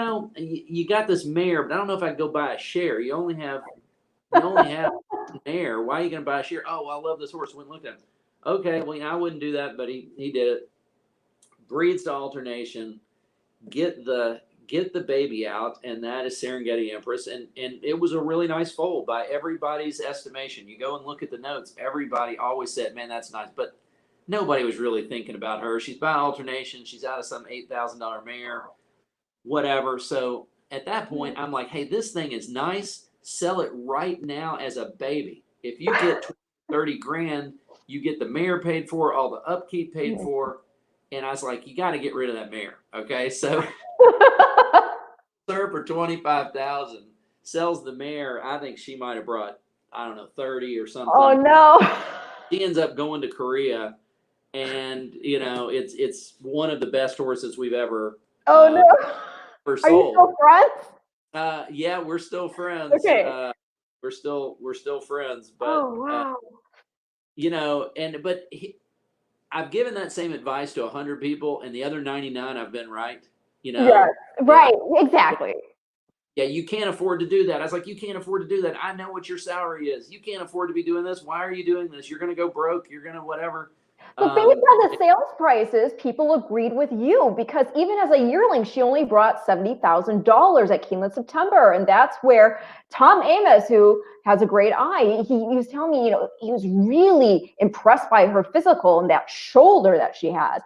got this mare, but I don't know if I can go buy a share. You only have a mare. Why are you going to buy a share? Oh, well, I love this horse. Went and looked at him. Okay, well, I wouldn't do that, but he did it. Breeds to Alternation. Get the baby out, and that is Serengeti Empress, and it was a really nice foal by everybody's estimation. You go and look at the notes, everybody always said, man, that's nice, but nobody was really thinking about her. She's by Alternation, she's out of some $8,000 mare, whatever. So at that point, I'm like, hey, this thing is nice, sell it right now as a baby. If you get 30 grand, you get the mare paid for, all the upkeep paid for. And I was like, you got to get rid of that mare. Okay. So her for $25,000, sells the mare. I think she might have brought, 30 or something. Oh no. She ends up going to Korea, and it's one of the best horses we've ever no. Ever sold. Are you still friends? Yeah, we're still friends. Okay. We're still friends, but oh wow. I've given that same advice to 100 people, and the other 99 I've been right. You know, Yes, right, exactly. yeah, you can't afford to do that. I was like, you can't afford to do that. I know what your salary is. You can't afford to be doing this. Why are you doing this? You're going to go broke. You're going to whatever. But based on the sales prices, people agreed with you because even as a yearling, she only brought $70,000 at Keeneland September. And that's where Tom Amos, who has a great eye, he was telling me, he was really impressed by her physical and that shoulder that she has.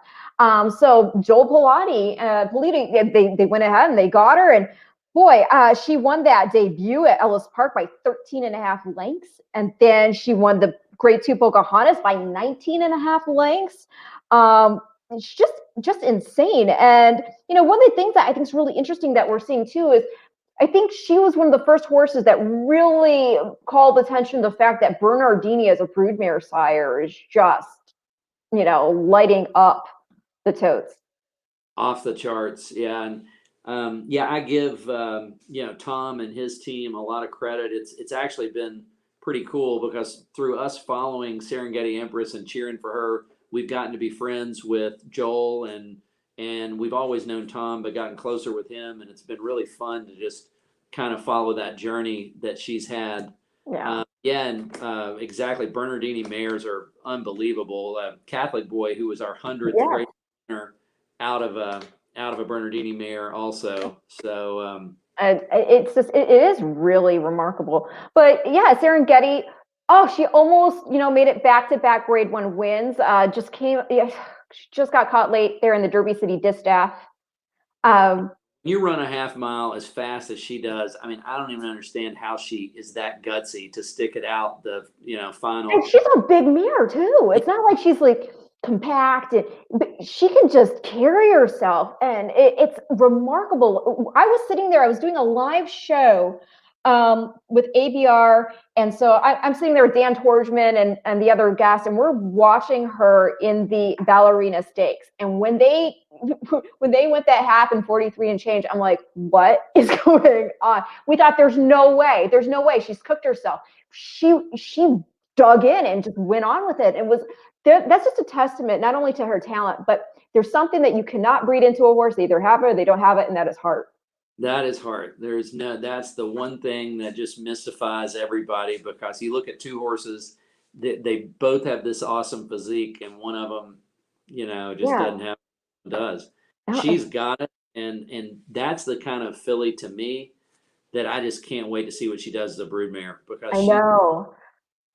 So Joel Politi, they went ahead and they got her. And boy, she won that debut at Ellis Park by 13.5 lengths. And then she won the Grade 2 Pocahontas by 19.5 lengths. It's just insane. And one of the things that I think is really interesting that we're seeing too is I think she was one of the first horses that really called attention to the fact that Bernardini as a broodmare sire is just lighting up the totes. Off the charts, yeah. And I give Tom and his team a lot of credit. It's actually been pretty cool because through us following Serengeti Empress and cheering for her, we've gotten to be friends with Joel and we've always known Tom, but gotten closer with him, and it's been really fun to just kind of follow that journey that she's had. Yeah. Exactly. Bernardini mares are unbelievable. Catholic Boy, who was our 100th race winner out of a Bernardini mare, also. So. It is really remarkable. But yeah, Serengeti, she almost, made it back-to-back Grade 1 wins. She just got caught late there in the Derby City Distaff. You run a half mile as fast as she does. I mean, I don't even understand how she is that gutsy to stick it out the, final. And she's a big mare too. It's not like she's like compact, but she can just carry herself, and it's remarkable. I was sitting there, I was doing a live show with ABR, and so I'm sitting there with Dan Torgman and the other guests, and we're watching her in the ballerina stakes. And when they went that half in 43 and change, I'm like, what is going on? We thought there's no way she's cooked herself. She dug in and just went on with it. That's just a testament not only to her talent, but there's something that you cannot breed into a horse. They either have it or they don't have it, and that is heart. That is heart. That's the one thing that just mystifies everybody, because you look at two horses, they both have this awesome physique, and one of them, doesn't have it does. She's got it, and that's the kind of filly to me that I just can't wait to see what she does as a broodmare, because I know.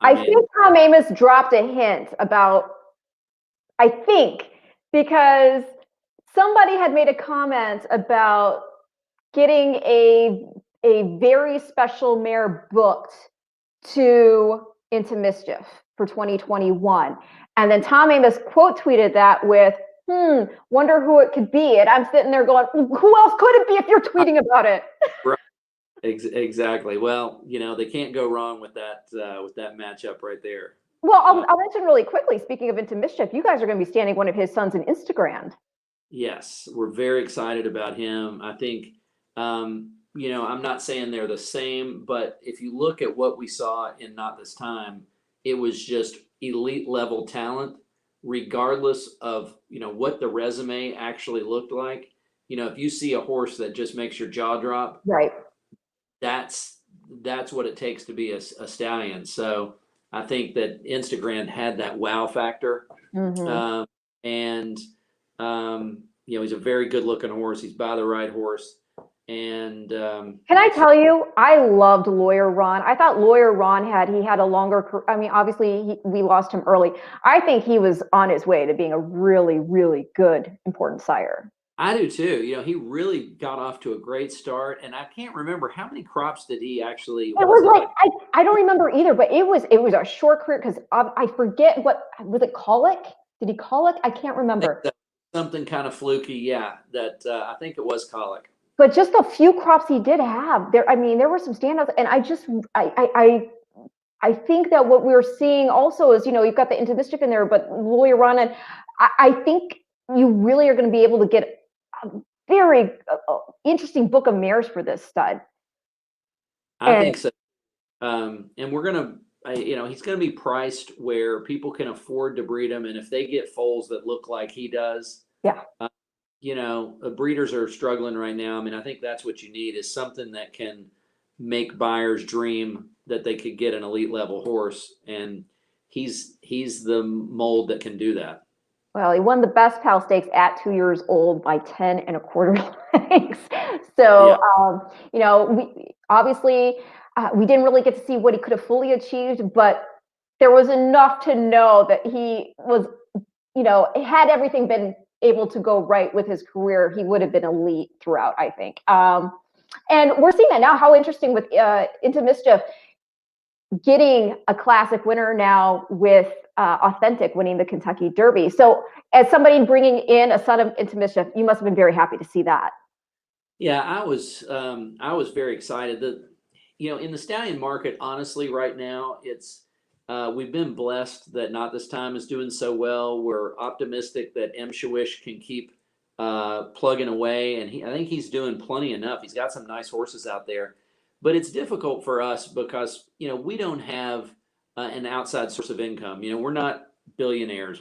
I think Tom Amos dropped a hint about, because somebody had made a comment about getting a very special mare booked into Mischief for 2021. And then Tom Amos quote tweeted that with, wonder who it could be. And I'm sitting there going, who else could it be if you're tweeting about it? Right. Exactly. Well, they can't go wrong with that matchup right there. Well, I'll mention really quickly, speaking of Into Mischief, you guys are going to be standing one of his sons in Instagram. Yes, we're very excited about him. I think, I'm not saying they're the same, but if you look at what we saw in Not This Time, it was just elite level talent, regardless of, what the resume actually looked like. If you see a horse that just makes your jaw drop, right, that's what it takes to be a stallion. So I think that Instagram had that wow factor. Mm-hmm. He's a very good looking horse. He's by the right horse. And can I tell you, I loved Lawyer Ron. I thought Lawyer Ron had a longer career. I mean, obviously we lost him early. I think he was on his way to being a really, really good, important sire. I do too. He really got off to a great start, and I can't remember how many crops did he actually. It was like I don't remember either, but it was a short career, because I forget what was it. Colic? Did he colic? I can't remember. Something kind of fluky, yeah. That I think it was colic. But just the few crops he did have there, there were some standouts, and I think that what we're seeing also is, you've got the Into Mischief in there, but Lawyer Ron, and I think you really are going to be able to get a very interesting book of mares for this stud. I think so. And we're going to he's going to be priced where people can afford to breed him. And if they get foals that look like he does, Yeah. Breeders are struggling right now. I mean, I think that's what you need is something that can make buyers dream that they could get an elite level horse. And he's the mold that can do that. Well, he won the Best Pal Stakes at 2 years old by 10 1/4 lengths. So, we obviously we didn't really get to see what he could have fully achieved, but there was enough to know that he was, had everything been able to go right with his career, he would have been elite throughout, I think. And we're seeing that now. How interesting with Into Mischief getting a classic winner now with Authentic winning the Kentucky Derby. So as somebody bringing in a son of Into Mischief, you must have been very happy to see that. Yeah, I was very excited that, in the stallion market, honestly, right now, it's we've been blessed that Not This Time is doing so well. We're optimistic that Mshawish can keep plugging away, and I think he's doing plenty enough. He's got some nice horses out there, but it's difficult for us because we don't have an outside source of income. We're not billionaires.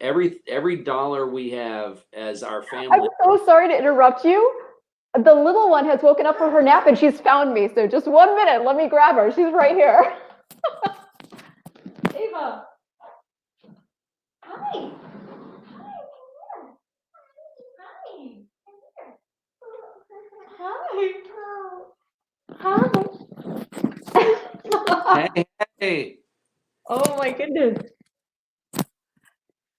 Every dollar we have as our family. I'm so sorry to interrupt you. The little one has woken up from her nap and she's found me. So just 1 minute, let me grab her. She's right here. Ava. Hi. Hi. Hi. Hey. Oh my goodness.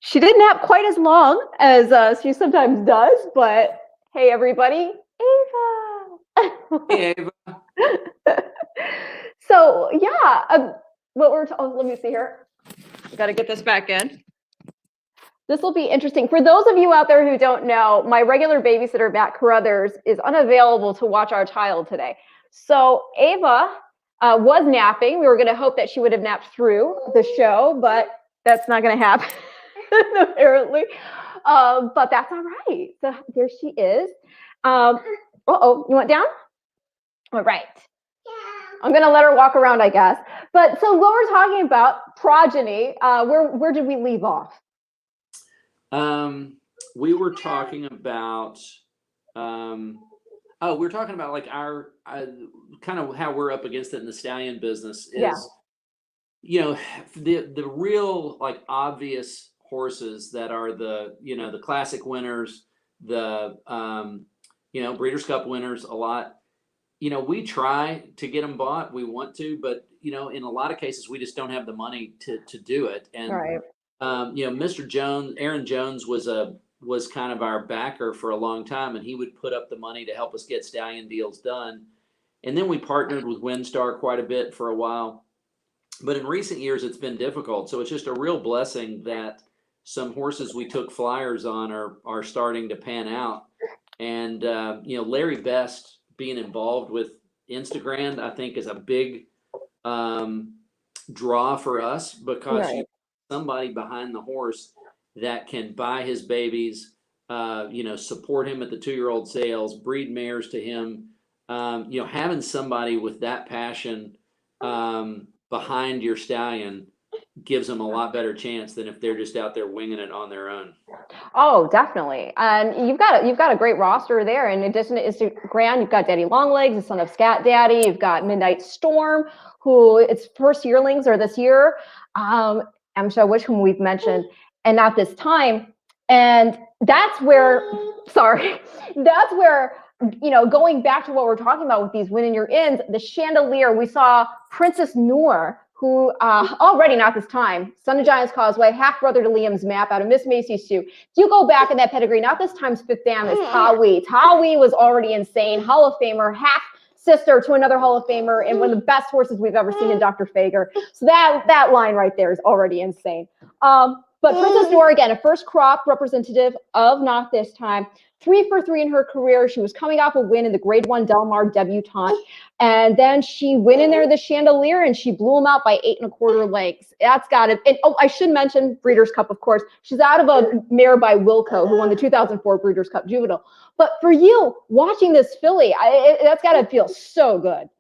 She didn't nap quite as long as she sometimes does, but hey, everybody, Ava. Hey, Ava. So yeah, let me see here. Got to get this back in. This will be interesting. For those of you out there who don't know, my regular babysitter, Matt Carruthers, is unavailable to watch our child today. So Ava was napping. We were going to hope that she would have napped through the show, but that's not going to happen, apparently. But that's all right. So there she is. Uh-oh, you want down? All right. I'm going to let her walk around, I guess. But so what we're talking about, progeny, where did we leave off? We were talking about, we're talking about like our kind of how we're up against it in the stallion business is, the real like obvious horses that are the classic winners, the Breeders' Cup winners a lot. We try to get them bought. We want to, but in a lot of cases we just don't have the money to do it. And right. Mr. Jones, Aaron Jones was kind of our backer for a long time, and he would put up the money to help us get stallion deals done. And then we partnered with WinStar quite a bit for a while. But in recent years, it's been difficult. So it's just a real blessing that some horses we took flyers on are starting to pan out. And, Larry Best being involved with Instagram, I think, is a big draw for us because right. you somebody behind the horse that can buy his babies, support him at the 2-year-old sales, breed mares to him. Having somebody with that passion behind your stallion gives them a lot better chance than if they're just out there winging it on their own. Oh, definitely. And you've got a great roster there. In addition to Instagram, you've got Daddy Longlegs, the son of Scat Daddy. You've got Midnight Storm, who its first yearlings are this year. I'm sure which whom we've mentioned, and Not This Time. And that's where, going back to what we're talking about with these winning your ins, the Chandelier, we saw Princess Noor, who already Not This Time, son of Giant's Causeway, half brother to Liam's Map out of Miss Macy's Shoe. If you go back in that pedigree, Not This Time's fifth dam is Tawi. Tawi was already insane, Hall of Famer, half sister to another Hall of Famer, and one of the best horses we've ever seen in Dr. Fager. So that line right there is already insane. But Princess Noor, again, a first crop representative of Not This Time. 3 for 3 in her career. She was coming off a win in the Grade 1 Del Mar debutante. And then she went in there the Chandelier and she blew him out by 8 1/4 lengths. That's got it. And I should mention Breeders' Cup, of course. She's out of a mare by Wilco, who won the 2004 Breeders' Cup Juvenile. But for you, watching this filly, that's got to feel so good.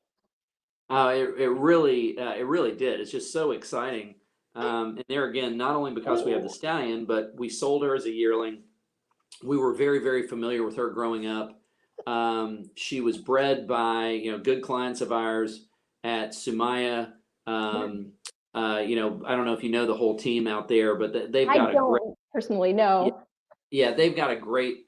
It really did. It's just so exciting. And there again, not only because we have the stallion, but we sold her as a yearling. We were very, very familiar with her growing up. She was bred by, good clients of ours at Sumaya. I don't know if you know the whole team out there, but they've got I don't personally know. Yeah, they've got a great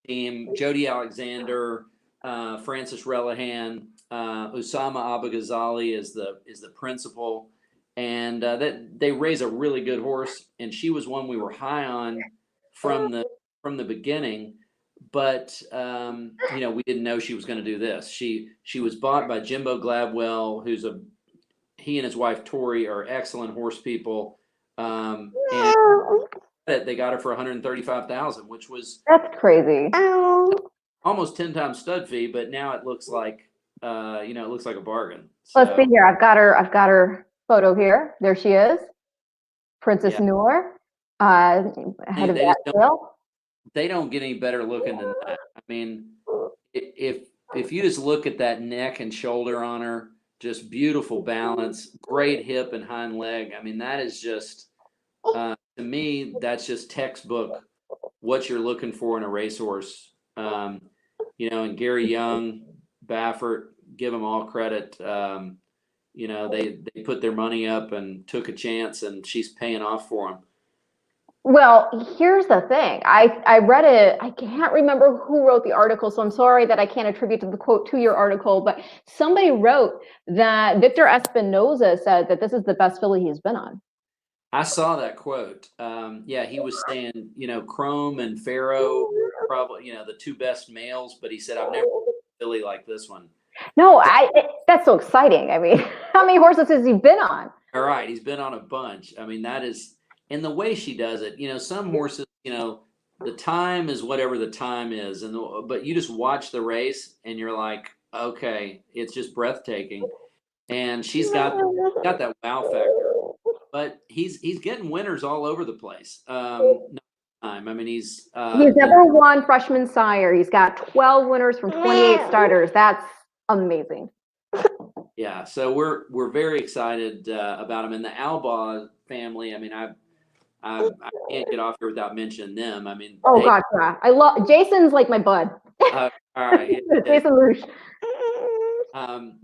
team. Jody Alexander, Francis Relihan, Usama Abagazali is the principal, and that they raise a really good horse. And she was one we were high on from the beginning, but we didn't know she was going to do this. She was bought by Jimbo Gladwell, he and his wife Tori are excellent horse people, and they got her for $135,000, which was That's crazy. almost 10 times stud fee, but now it looks like it looks like a bargain. So, Let's see here. I've got her photo here. There she is, Princess Noor. Head of that sale. They don't get any better looking than that. I mean, if you just look at that neck and shoulder on her, just beautiful balance, great hip and hind leg. I mean, that is just to me, that's just textbook what you're looking for in a racehorse. And Gary Young, Baffert, give them all credit. They put their money up and took a chance, and she's paying off for them. Well, here's the thing. I read it. I can't remember who wrote the article, so I'm sorry that I can't attribute the quote to your article, but somebody wrote that Victor Espinoza said that this is the best filly he's been on. I saw that quote. He was saying, Chrome and Pharoah, probably, the two best males, but he said, I've never seen a filly like this one. No, that's so exciting. I mean, how many horses has he been on? All right. He's been on a bunch. I mean, that is, and the way she does it, some horses, the time is whatever the time is. But you just watch the race and you're like, okay, it's just breathtaking. And she's got that wow factor. But he's getting winners all over the place. I mean, he's never won freshman sire. He's got 12 winners from 28 starters. That's amazing. Yeah, so we're very excited about him. And the Alba family, I mean, I can't get off here without mentioning them. I mean, God, yeah. I love Jason's like my bud. All right, Jason Rouge.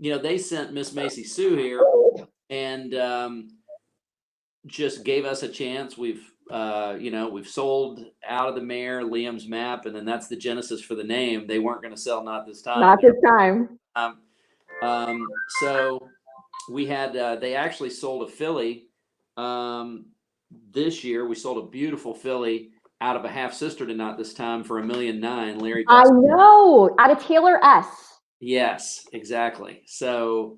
They sent Miss Macy Sue here and just gave us a chance. We've sold Out of the Mare, Liam's Map, and then that's the genesis for the name. They weren't going to sell Not This Time. Not this time. So we had they actually sold a filly this year. We sold a beautiful filly out of a half sister to Not This Time for $1.9 million. Larry, I know, out of Taylor S. Yes, exactly. So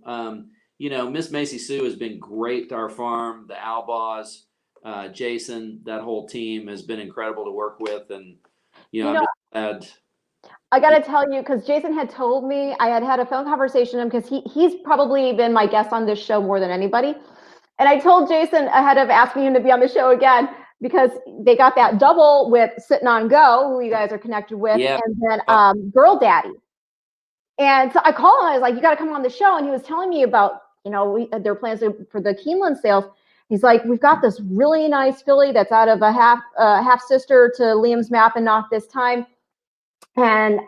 Miss Macy Sue has been great to our farm. The Albas, Jason, that whole team has been incredible to work with, and I'm just glad. I got to tell you, because Jason had told me, I had a phone conversation with him because he's probably been my guest on this show more than anybody. And I told Jason ahead of asking him to be on the show again, because they got that double with Sitting on Go, who you guys are connected with, and then Girl Daddy. And so I called him. I was like, you got to come on the show. And he was telling me about, their plans for the Keeneland sales. He's like, we've got this really nice filly that's out of a half sister to Liam's Map and Not This Time. And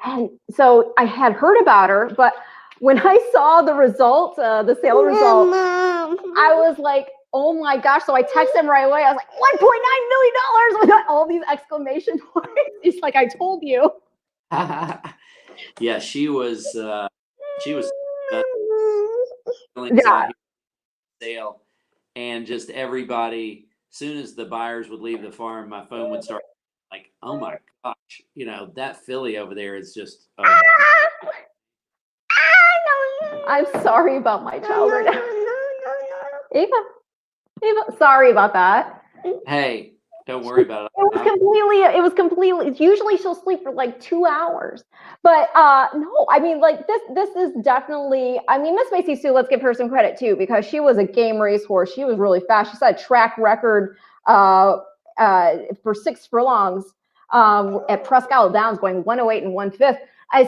so I had heard about her, but when I saw the result, the sale result, I was like, oh my gosh. So I texted him right away. I was like, $1.9 million with all these exclamation points. He's like, I told you. Yeah, she was sale, and just everybody, as soon as the buyers would leave the farm, my phone would start like, oh my gosh, that filly over there is just I'm sorry about my child right now. Ava, sorry about that. Hey, don't worry about it. It was completely, usually she'll sleep for like 2 hours. But no, I mean, like this is definitely, I mean, Miss Macy Sue, let's give her some credit too, because she was a game racehorse. She was really fast. She set a track record for 6 furlongs at Presque Isle Downs, going 108 and 1/5.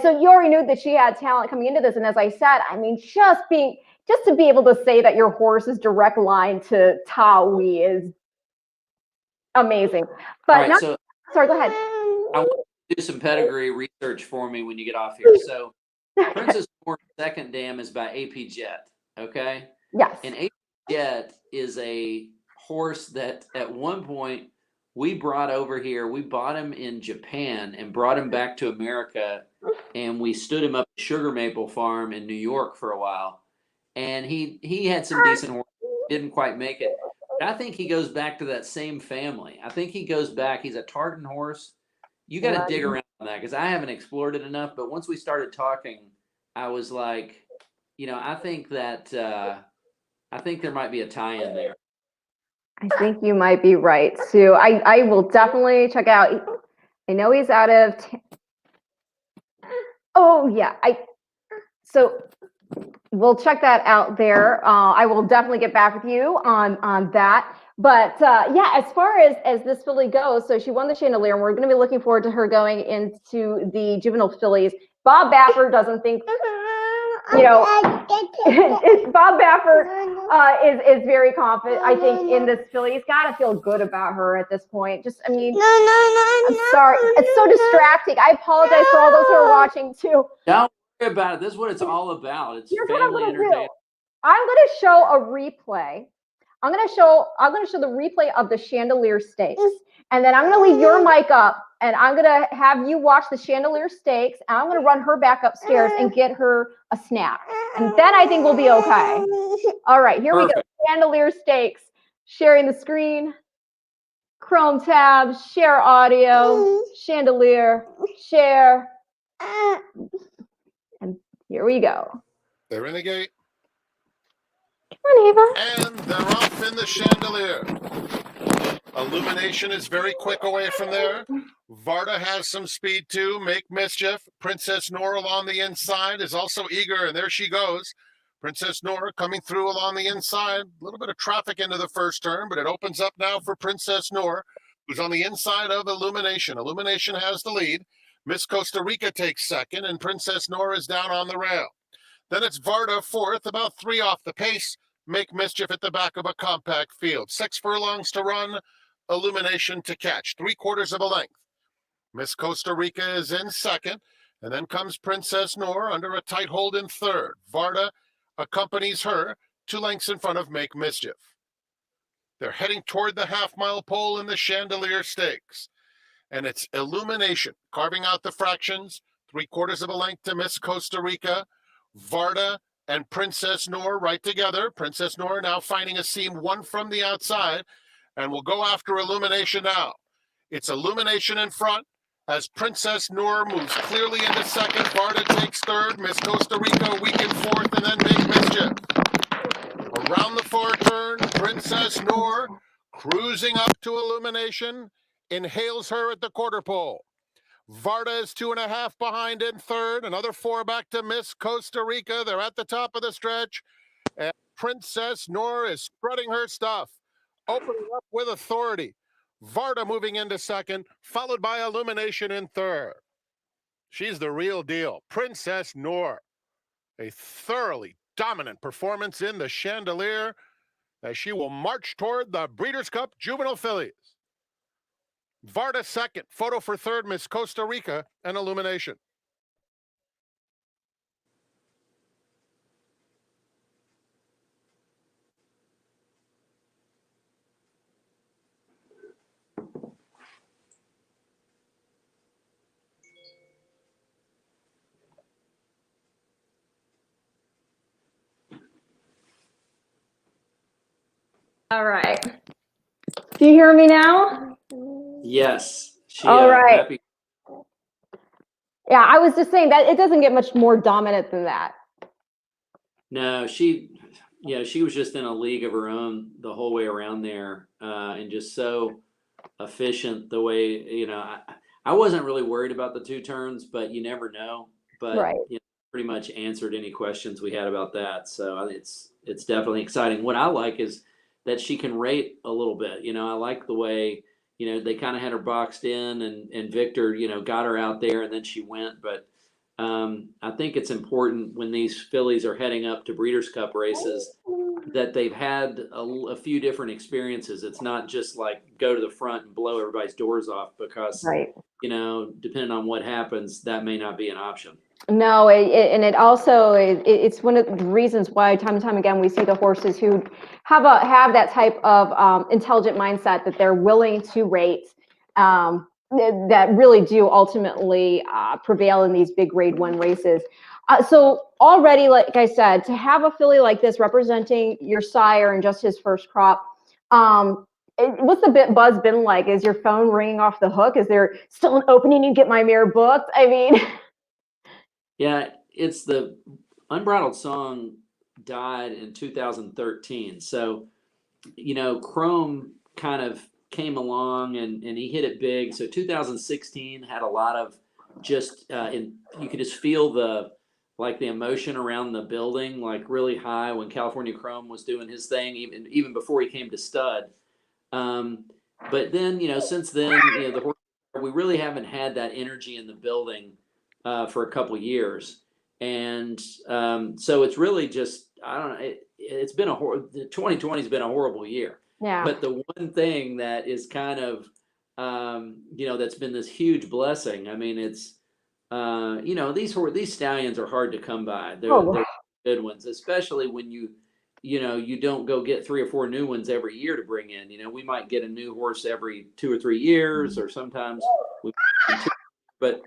So you already knew that she had talent coming into this, and as I said, I mean, just to be able to say that your horse's direct line to Tawi is amazing. But right, so sorry, go ahead. I want you to do some pedigree research for me when you get off here. So Princess Noor's second dam is by AP Jet, okay? Yes. And AP Jet is a horse that at one point we brought over here. We bought him in Japan and brought him back to America, and we stood him up at Sugar Maple Farm in New York for a while. And he had some decent horses, didn't quite make it. But I think he goes back to that same family. I think he goes back. He's a tartan horse. You got to dig around on that because I haven't explored it enough. But once we started talking, I was like, I think that I think there might be a tie-in there. I think you might be right, Sue. I will definitely check out. I know he's out of. Oh yeah, so we'll check that out there. I will definitely get back with you on that. But yeah, as far as this filly goes, so she won the Chandelier, and we're going to be looking forward to her going into the juvenile fillies. Bob Baffert doesn't think, Bob Baffert is very confident, I think, in this filly. He's got to feel good about her at this point. Just, I mean, I'm sorry. It's so distracting. I apologize for all those who are watching, too. Don't worry about it. This is what it's all about. It's family entertainment. I'm going to show a replay. I'm going to show the replay of the Chandelier Stakes, and then I'm going to leave your mic up, and I'm going to have you watch the Chandelier Stakes, and I'm going to run her back upstairs and get her a snack, and then I think we'll be okay. All right, here we go. Chandelier Stakes. Sharing the screen. Chrome tab. Share audio. Chandelier. Share. And here we go. They're in the gate. Come on, Ava. And they're off in the Chandelier. Illumination is very quick away from there. Varda has some speed too. Make Mischief. Princess Noor along the inside is also eager, and there she goes. Princess Noor coming through along the inside. A little bit of traffic into the first turn, but it opens up now for Princess Noor, who's on the inside of Illumination. Illumination has the lead. Miss Costa Rica takes second, and Princess Noor is down on the rail. Then it's Varda fourth, about 3 off the pace. Make Mischief at the back of a compact field. 6 furlongs to run. Illumination to catch. 3/4 of a length. Miss Costa Rica is in second, and then comes Princess Noor under a tight hold in third. Varda accompanies her 2 lengths in front of Make Mischief. They're heading toward the half-mile pole in the Chandelier Stakes, and it's Illumination carving out the fractions. 3/4 of a length to Miss Costa Rica. Varda and Princess Noor right together. Princess Noor now finding a seam 1 from the outside, and we'll go after Illumination now. It's Illumination in front as Princess Noor moves clearly into second. Varda takes third. Miss Costa Rica weak in fourth, and then Make Mischief. Around the far turn, Princess Noor cruising up to Illumination, inhales her at the quarter pole. Varda is 2.5 behind in third. Another 4 back to Miss Costa Rica. They're at the top of the stretch. And Princess Noor is strutting her stuff, opening up with authority. Varda moving into second, followed by Illumination in third. She's the real deal. Princess Noor, a thoroughly dominant performance in the Chandelier as she will march toward the Breeders' Cup Juvenile Fillies. Varda second, photo for third, Miss Costa Rica, and Illumination. All right. Do you hear me now? Yes. All right. Happy. Yeah, I was just saying that it doesn't get much more dominant than that. No, she was just in a league of her own the whole way around there, and just so efficient the way, I wasn't really worried about the 2 turns, but you never know. But right. Pretty much answered any questions we had about that. So it's definitely exciting. What I like is that she can rate a little bit. I like the way, they kind of had her boxed in, and Victor, got her out there, and then she went. But I think it's important when these fillies are heading up to Breeders' Cup races that they've had a few different experiences. It's not just like go to the front and blow everybody's doors off, because, Right. depending on what happens, that may not be an option. No, and it also it's one of the reasons why time and time again we see the horses who have that type of intelligent mindset that they're willing to rate, that really do ultimately prevail in these big Grade 1 races. So already, like I said, to have a filly like this representing your sire in just his first crop, what's the buzz been like? Is your phone ringing off the hook? Is there still an opening to get my mare booked? I mean. Yeah, it's the Unbridled Song died in 2013. So, Chrome kind of came along and he hit it big. So 2016 had a lot of just, you could just feel the emotion around the building, like really high when California Chrome was doing his thing, even before he came to stud. But then, since then, we really haven't had that energy in the building for a couple years, and so it's really just, I don't know. It's been 2020 has been a horrible year. Yeah. But the one thing that is kind of that's been this huge blessing. I mean, it's these stallions are hard to come by. They're good ones, especially when you don't go get 3 or 4 new ones every year to bring in. We might get a new horse every 2 or 3 years, or sometimes we, but.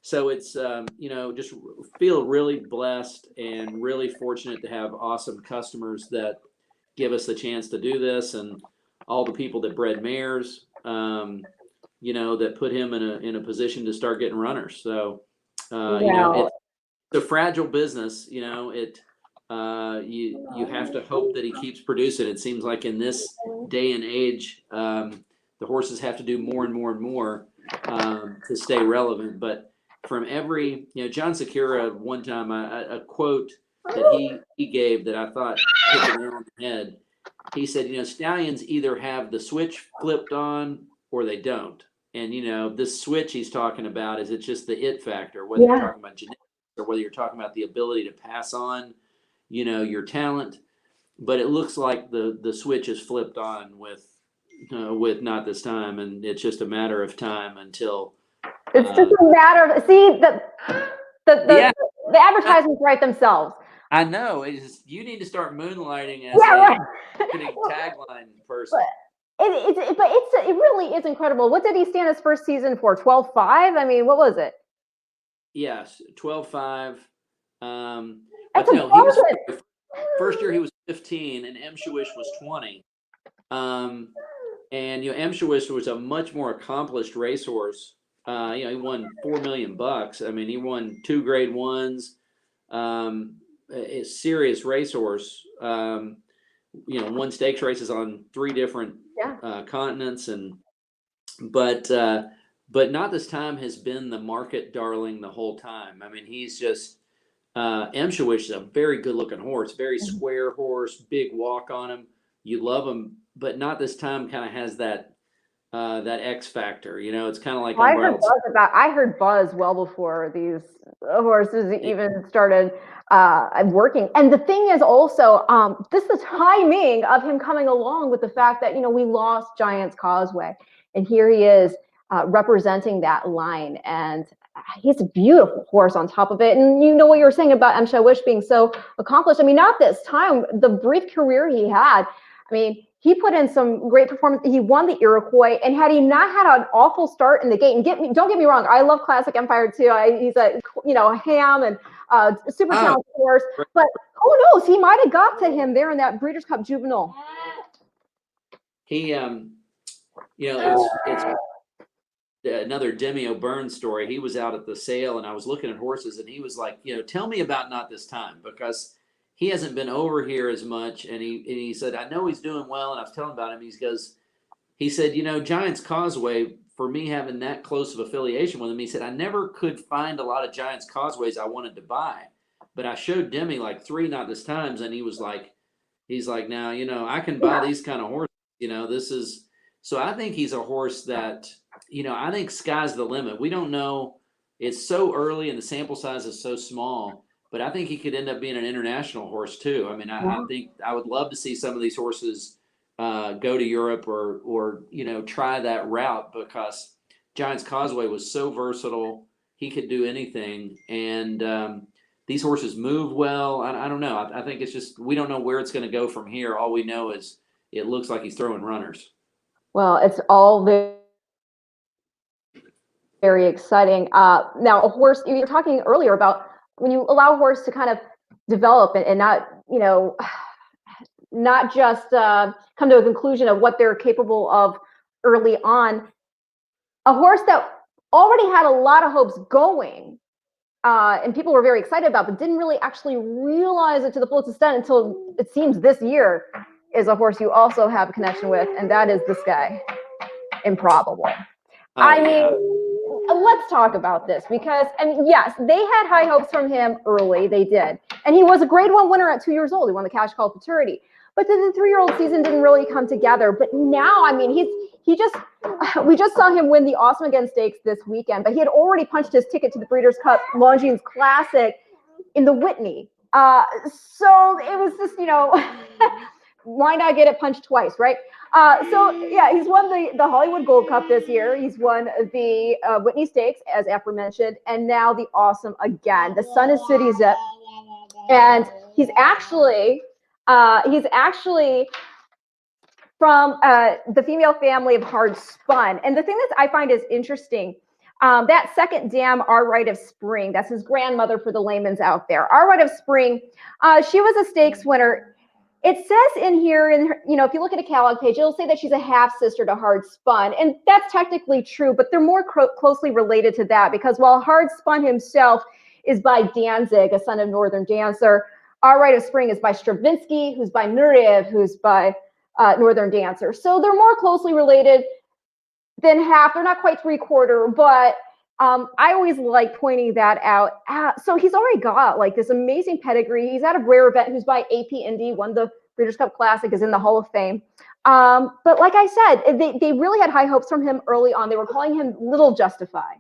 So it's, just feel really blessed and really fortunate to have awesome customers that give us the chance to do this, and all the people that bred mares, that put him in a position to start getting runners. So, it's a fragile business. You have to hope that he keeps producing. It seems like in this day and age, the horses have to do more and more and more to stay relevant. But from every, John Sakura, one time, a quote that he gave that I thought hit the nail on the head. He said, stallions either have the switch flipped on or they don't. And, this switch he's talking about it's just the it factor, whether you're talking about genetics or whether you're talking about the ability to pass on, your talent. But it looks like the switch is flipped on with Not This Time, and it's just a matter of time until. It's just a matter of, see, the advertisements write themselves. I know. You need to start moonlighting as a marketing tagline person. It really is incredible. What did he stand his first season for? 12.5? I mean, what was it? Yes, 12.5. That's first year he was 15, and Emshawish was 20. And Emshawish was a much more accomplished racehorse. He won $4 million. I mean, he won 2 Grade 1s. A serious racehorse. Won stakes races on 3 different continents, but Not This Time has been the market darling the whole time. I mean, he's just Emshawish is a very good looking horse, very square horse, big walk on him. You love him, but Not This Time kind of has that X factor. It's kind of like I heard buzz well before these horses even started working. And the thing is also, the timing of him coming along with the fact that, we lost Giant's Causeway, and here he is representing that line. And he's a beautiful horse on top of it. And what you were saying about Emshawish being so accomplished. I mean, Not This Time, the brief career he had, I mean, he put in some great performance. He won the Iroquois, and had he not had an awful start in the gate, and don't get me wrong, I love Classic Empire too. He's a ham and super talented horse, but who knows? He might have got to him there in that Breeders' Cup Juvenile. He, it's another Demi O'Byrne story. He was out at the sale, and I was looking at horses, and he was like, tell me about Not This Time, because he hasn't been over here as much. And he said, I know he's doing well. And I was telling about him. He said, Giant's Causeway, for me having that close of affiliation with him, he said, I never could find a lot of Giant's Causeways I wanted to buy. But I showed Demi like 3 Not This Times. And he's like, now, I can buy these kind of horses, so I think he's a horse that, I think sky's the limit. We don't know it's so early and the sample size is so small. But I think he could end up being an international horse too. I mean, I think I would love to see some of these horses go to Europe or try that route, because Giants Causeway was so versatile. He could do anything, and these horses move well. I don't know. I think it's just we don't know where it's going to go from here. All we know is it looks like he's throwing runners. Well, it's all very exciting. Now, a horse, you were talking earlier about when you allow a horse to kind of develop and not, not just come to a conclusion of what they're capable of early on. A horse that already had a lot of hopes going, and people were very excited about, but didn't really actually realize it to the fullest extent until it seems this year, is a horse you also have a connection with, and that is this guy, Improbable. I mean, let's talk about this because, and yes, they had high hopes from him early. They did. And he was a grade 1 winner at 2 years old. He won the Cash Call Futurity. But then the 3-year-old season didn't really come together. But now, I mean, we just saw him win the Awesome Again Stakes this weekend, but he had already punched his ticket to the Breeders' Cup Longines Classic in the Whitney. So it was just, why not get it punched twice, right? So yeah, he's won the Hollywood Gold Cup this year. He's won the Whitney Stakes, as aforementioned, and now the Awesome Again. The son is City Zip, and he's actually from the female family of Hard Spun. And the thing that I find is interesting, that second dam, Our Rite of Spring, that's his grandmother for the layman's out there. Our Rite of Spring, she was a stakes winner. It says in here, if you look at a catalog page, it'll say that she's a half-sister to Hard Spun, and that's technically true, but they're more closely related to that, because while Hard Spun himself is by Danzig, a son of Northern Dancer, Our Rite of Spring is by Stravinsky, who's by Nureyev, who's by Northern Dancer. So they're more closely related than half. They're not quite 3/4, but I always like pointing that out. So he's already got like this amazing pedigree. He's out of Rare Event, who's by AP Indy, won the Breeders' Cup Classic, is in the Hall of Fame. But like I said, they really had high hopes from him early on. They were calling him Little Justify.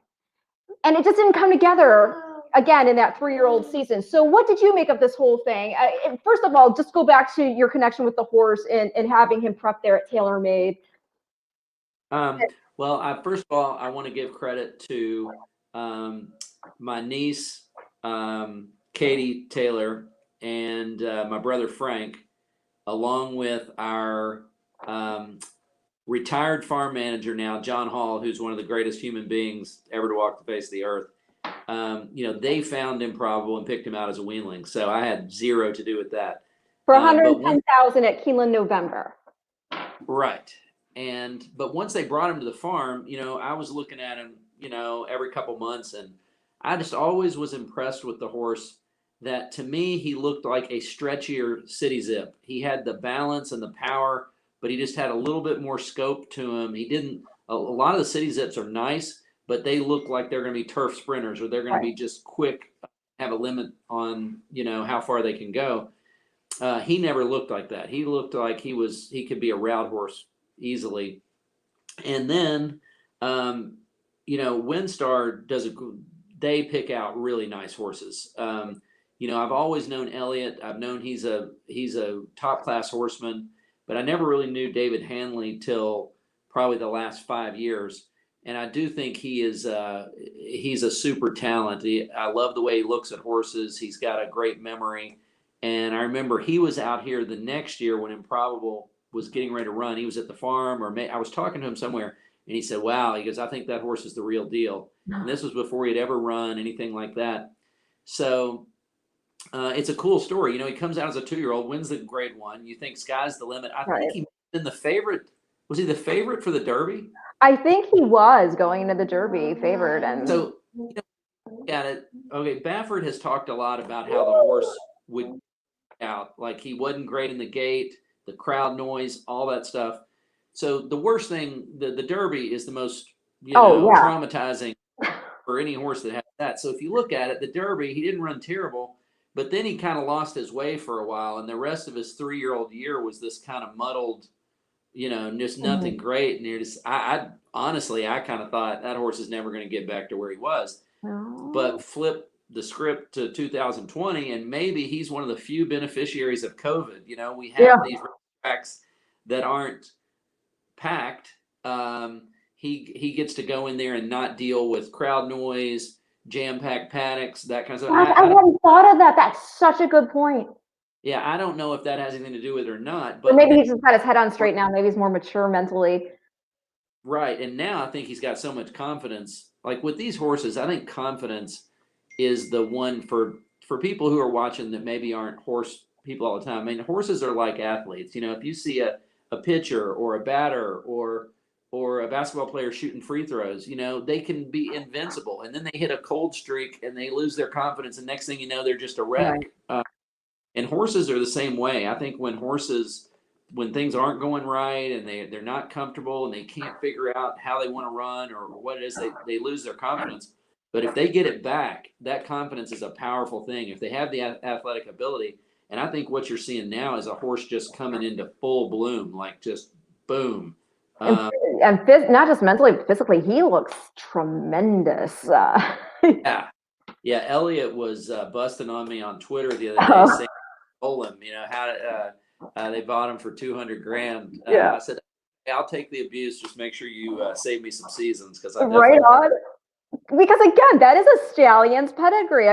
And it just didn't come together again in that 3-year-old season. So what did you make of this whole thing? First of all, just go back to your connection with the horse and having him prep there at TaylorMade. Well, first of all, I want to give credit to my niece, Katie Taylor, and my brother Frank, along with our retired farm manager now, John Hall, who's one of the greatest human beings ever to walk the face of the earth. They found Improbable and picked him out as a weanling. So I had zero to do with that. For $110,000 at Keeneland November. Right. But once they brought him to the farm, I was looking at him, every couple months, and I just always was impressed with the horse. That to me, he looked like a stretchier City Zip. He had the balance and the power, but he just had a little bit more scope to him. He didn't. A lot of the City Zips are nice, but they look like they're going to be turf sprinters, or they're going to be just quick, have a limit on how far they can go. He never looked like that. He looked like he could be a route horse easily. And then WinStar they pick out really nice horses. I've always known Elliott. I've known he's a top class horseman, but I never really knew David Hanley till probably the last 5 years. And I do think he's a super talent. I love the way he looks at horses. He's got a great memory. And I remember he was out here the next year when Improbable was getting ready to run. He was at the farm, I was talking to him somewhere, and he said, wow, he goes, I think that horse is the real deal. And this was before he'd ever run anything like that. So it's a cool story. He comes out as a 2-year-old, wins the grade 1. You think sky's the limit. I think he been the favorite. Was he the favorite for the Derby? I think he was going into the Derby favored. And so got it. Okay, Baffert has talked a lot about how the horse would out. Like he wasn't great in the gate, the crowd noise, all that stuff. So the worst thing, the Derby is the most traumatizing for any horse that has that. So if you look at it, the Derby, he didn't run terrible, but then he kind of lost his way for a while, and the rest of his 3-year-old year was this kind of muddled, just nothing great. And you're just, I honestly, I kind of thought that horse is never going to get back to where he was. but flip the script to 2020, and maybe he's one of the few beneficiaries of COVID. You know, we have these tracks that aren't packed. He gets to go in there and not deal with crowd noise, jam-packed paddocks, that kind of stuff. I hadn't thought of that. That's such a good point. Yeah, I don't know if that has anything to do with it or not. But maybe he's just got his head on straight now. Maybe he's more mature mentally. Right. And now I think he's got so much confidence. Like with these horses, I think confidence is the one for people who are watching that maybe aren't horse people all the time. I mean, horses are like athletes. You know, if you see a pitcher or a batter or a basketball player shooting free throws, you know, they can be invincible. And then they hit a cold streak and they lose their confidence. And next thing you know, they're just a wreck. Right. And horses are the same way. I think when things aren't going right and they're not comfortable and they can't figure out how they want to run or what it is, they lose their confidence. But if they get it back, that confidence is a powerful thing. If they have the athletic ability, and I think what you're seeing now is a horse just coming into full bloom, like just boom. And not just mentally, but physically, he looks tremendous. Yeah. Elliot was busting on me on Twitter the other day saying, him, you know, how they bought him for $200,000. I said, hey, I'll take the abuse. Just make sure you save me some seasons because right on. Because again, that is a stallion's pedigree.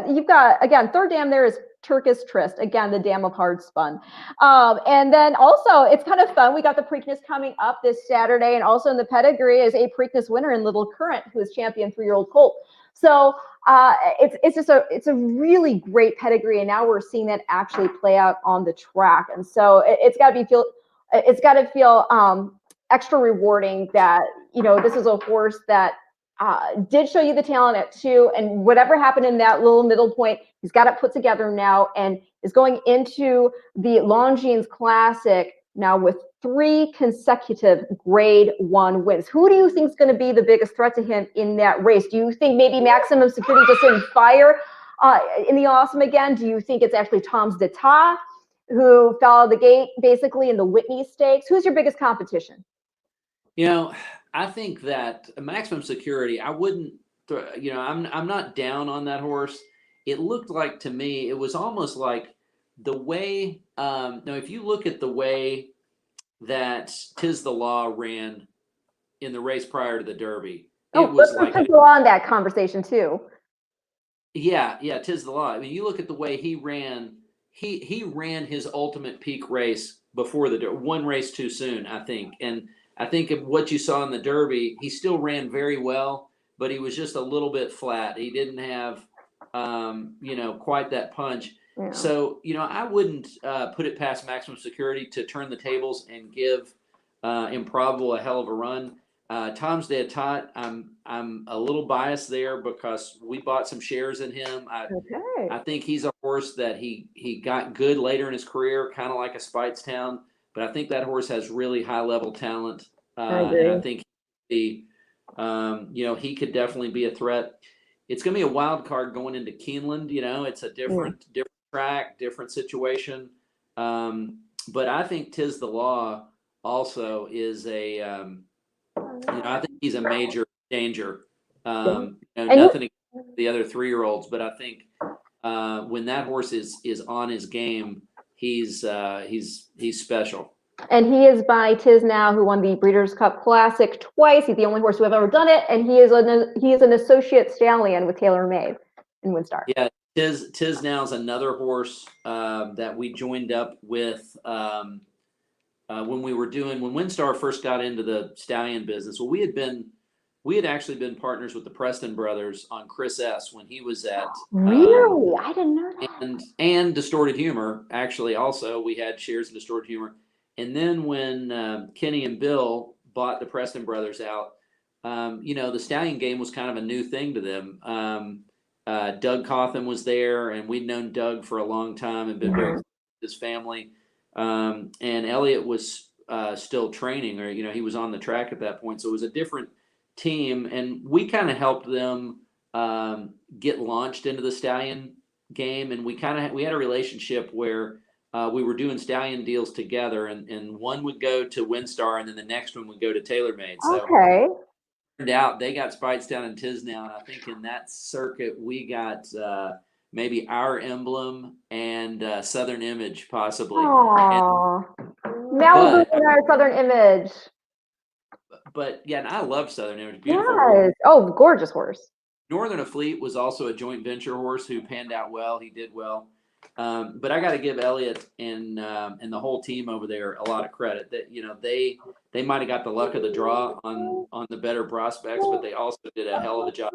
You've got, again, third dam there is Turkish Tryst, again, the dam of hard spun. And then also, it's kind of fun. We got the Preakness coming up this Saturday, and also in the pedigree is a Preakness winner in Little Current, who is champion 3-year-old colt. So it's a really great pedigree, and now we're seeing that actually play out on the track. And so it's got to feel extra rewarding that, you know, this is a horse that did show you the talent at 2, and whatever happened in that little middle point, he's got it put together now and is going into the Longines Classic now with 3 consecutive grade 1 wins. Who do you think is going to be the biggest threat to him in that race? Do you think maybe Maximum Security just didn't fire in the Awesome again? Do you think it's actually Tom's d'Etat who fell out of the gate basically in the Whitney Stakes? Who's your biggest competition? You know, I think that Maximum Security, I wouldn't, you know, I'm not down on that horse. It looked like to me, it was almost like the way, now if you look at the way that Tiz the Law ran in the race prior to the Derby, it was like on that conversation too. Yeah, Tiz the Law. I mean, you look at the way he ran. He ran his ultimate peak race before the Derby, one race too soon, I think. And I think of what you saw in the Derby, he still ran very well, but he was just a little bit flat. He didn't have, you know, quite that punch. Yeah. So, you know, I wouldn't put it past Maximum Security to turn the tables and give Improbable a hell of a run. Tom's d'Etat, I'm a little biased there because we bought some shares in him. I think he's a horse that he got good later in his career, kind of like a Speightstown. But I think that horse has really high level talent, and I think you know, he could definitely be a threat. It's going to be a wild card going into Keeneland. You know, it's a different track, different situation. But I think Tiz the Law also is a, you know, I think he's a major danger. You know, nothing against the other 3-year-olds, but I think when that horse is on his game, he's special. And he is by Tiznow, who won the Breeders' Cup Classic twice. He's the only horse who have ever done it, and he is an associate stallion with Taylor Made in Windstar. Yeah, Tiznow's another horse that we joined up with when Windstar first got into the stallion business. Well, we had actually been partners with the Preston brothers on Chris S. when he was at really, I didn't know that. And Distorted Humor. Actually, also we had shares in Distorted Humor. And then when Kenny and Bill bought the Preston brothers out, you know, the stallion game was kind of a new thing to them. Doug Cotham was there, and we'd known Doug for a long time and been very close with his family. And Elliot was still training, or, you know, he was on the track at that point. So it was a different team, and we kind of helped them get launched into the stallion game. And we had a relationship where we were doing stallion deals together, and one would go to Windstar, and then the next one would go to TaylorMade. So, turned out they got Speightstown and Tiznow, and I think in that circuit we got maybe Our Emblem and Southern Image possibly. Aww. Malibu and our Southern Image. But yeah, and I love Southern Image. Beautiful horse. Yes. Oh, gorgeous horse. Northern Fleet was also a joint venture horse who panned out well. He did well. But I got to give Elliott and the whole team over there a lot of credit. That they might have got the luck of the draw on the better prospects, but they also did a hell of a job.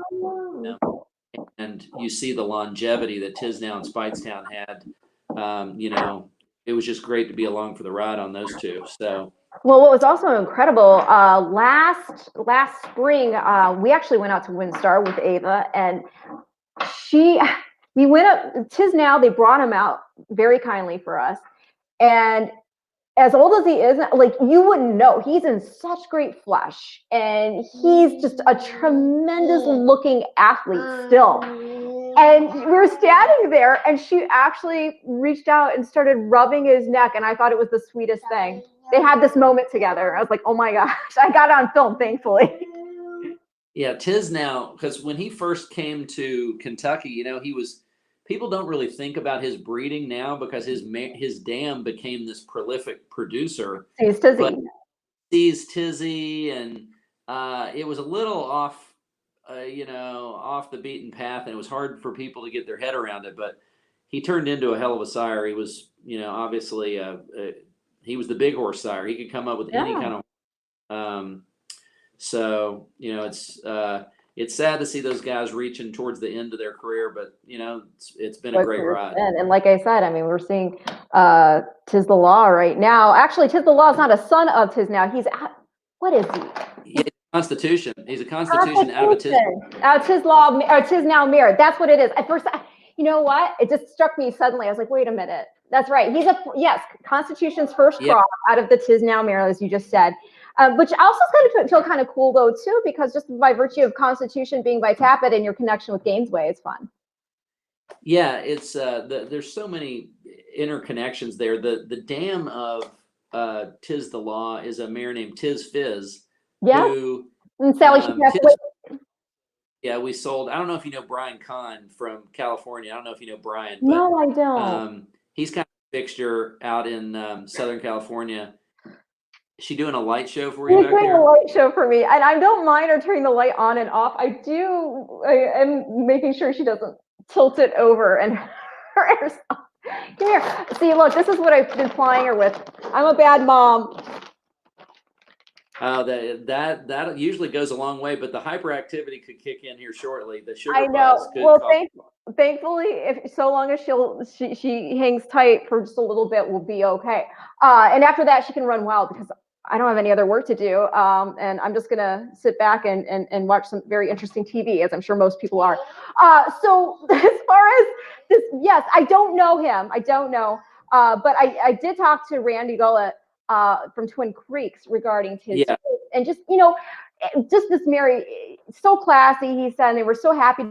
And you see the longevity that Tiznow and Speightstown had. It was just great to be along for the ride on those two. So. Well, what was also incredible, last spring, we actually went out to WinStar with Ava, and we went up, Tiznow, they brought him out very kindly for us. And as old as he is, like, you wouldn't know, he's in such great flesh, and he's just a tremendous looking athlete still. And we were standing there, and she actually reached out and started rubbing his neck, and I thought it was the sweetest thing. They had this moment together. I was like, oh my gosh, I got it on film, thankfully. Yeah, Tiznow, because when he first came to Kentucky, people don't really think about his breeding now because his dam became this prolific producer. He's Tizzy. But he's Tizzy, and it was a little off, off the beaten path, and it was hard for people to get their head around it. But he turned into a hell of a sire. He was, obviously, he was the big horse sire. He could come up with any kind of. It's sad to see those guys reaching towards the end of their career, but it's been a great ride. And like I said, I mean, we're seeing Tiz the Law right now. Actually, Tiz the Law is not a son of Tiznow. He's what is he? Yeah, Constitution. He's a Constitution out of a Tiznow mirror. That's what it is. At first, you know what? It just struck me suddenly. I was like, wait a minute. That's right. He's Constitution's first crop out of the Tiznow mirror, as you just said. Which also is going to feel kind of cool, though, too, because just by virtue of Constitution being by Tappet and your connection with Gainesway, it's fun. Yeah, it's there's so many interconnections there. The dam of Tiz the Law is a mare named Tiz Fizz. Yeah. And Sally, we sold. I don't know if you know Brian Kahn from California. I don't know if you know Brian. But, no, I don't. He's kind of a fixture out in Southern California. Is she doing a light show for you? She's doing a light show for me, and I don't mind her turning the light on and off. I am making sure she doesn't tilt it over and hurt herself. Come here. See, look, this is what I've been flying her with. I'm a bad mom. That usually goes a long way, but the hyperactivity could kick in here shortly. The sugar I know. buzz could Well, thankfully, if so long as she hangs tight for just a little bit, we'll be okay. And after that, she can run wild because I don't have any other work to do. And I'm just gonna sit back and watch some very interesting TV, as I'm sure most people are. So as far as this, yes, I don't know him. I don't know. But I did talk to Randy Gullett from Twin Creeks regarding his and just this Mary, so classy. He said, and they were so happy.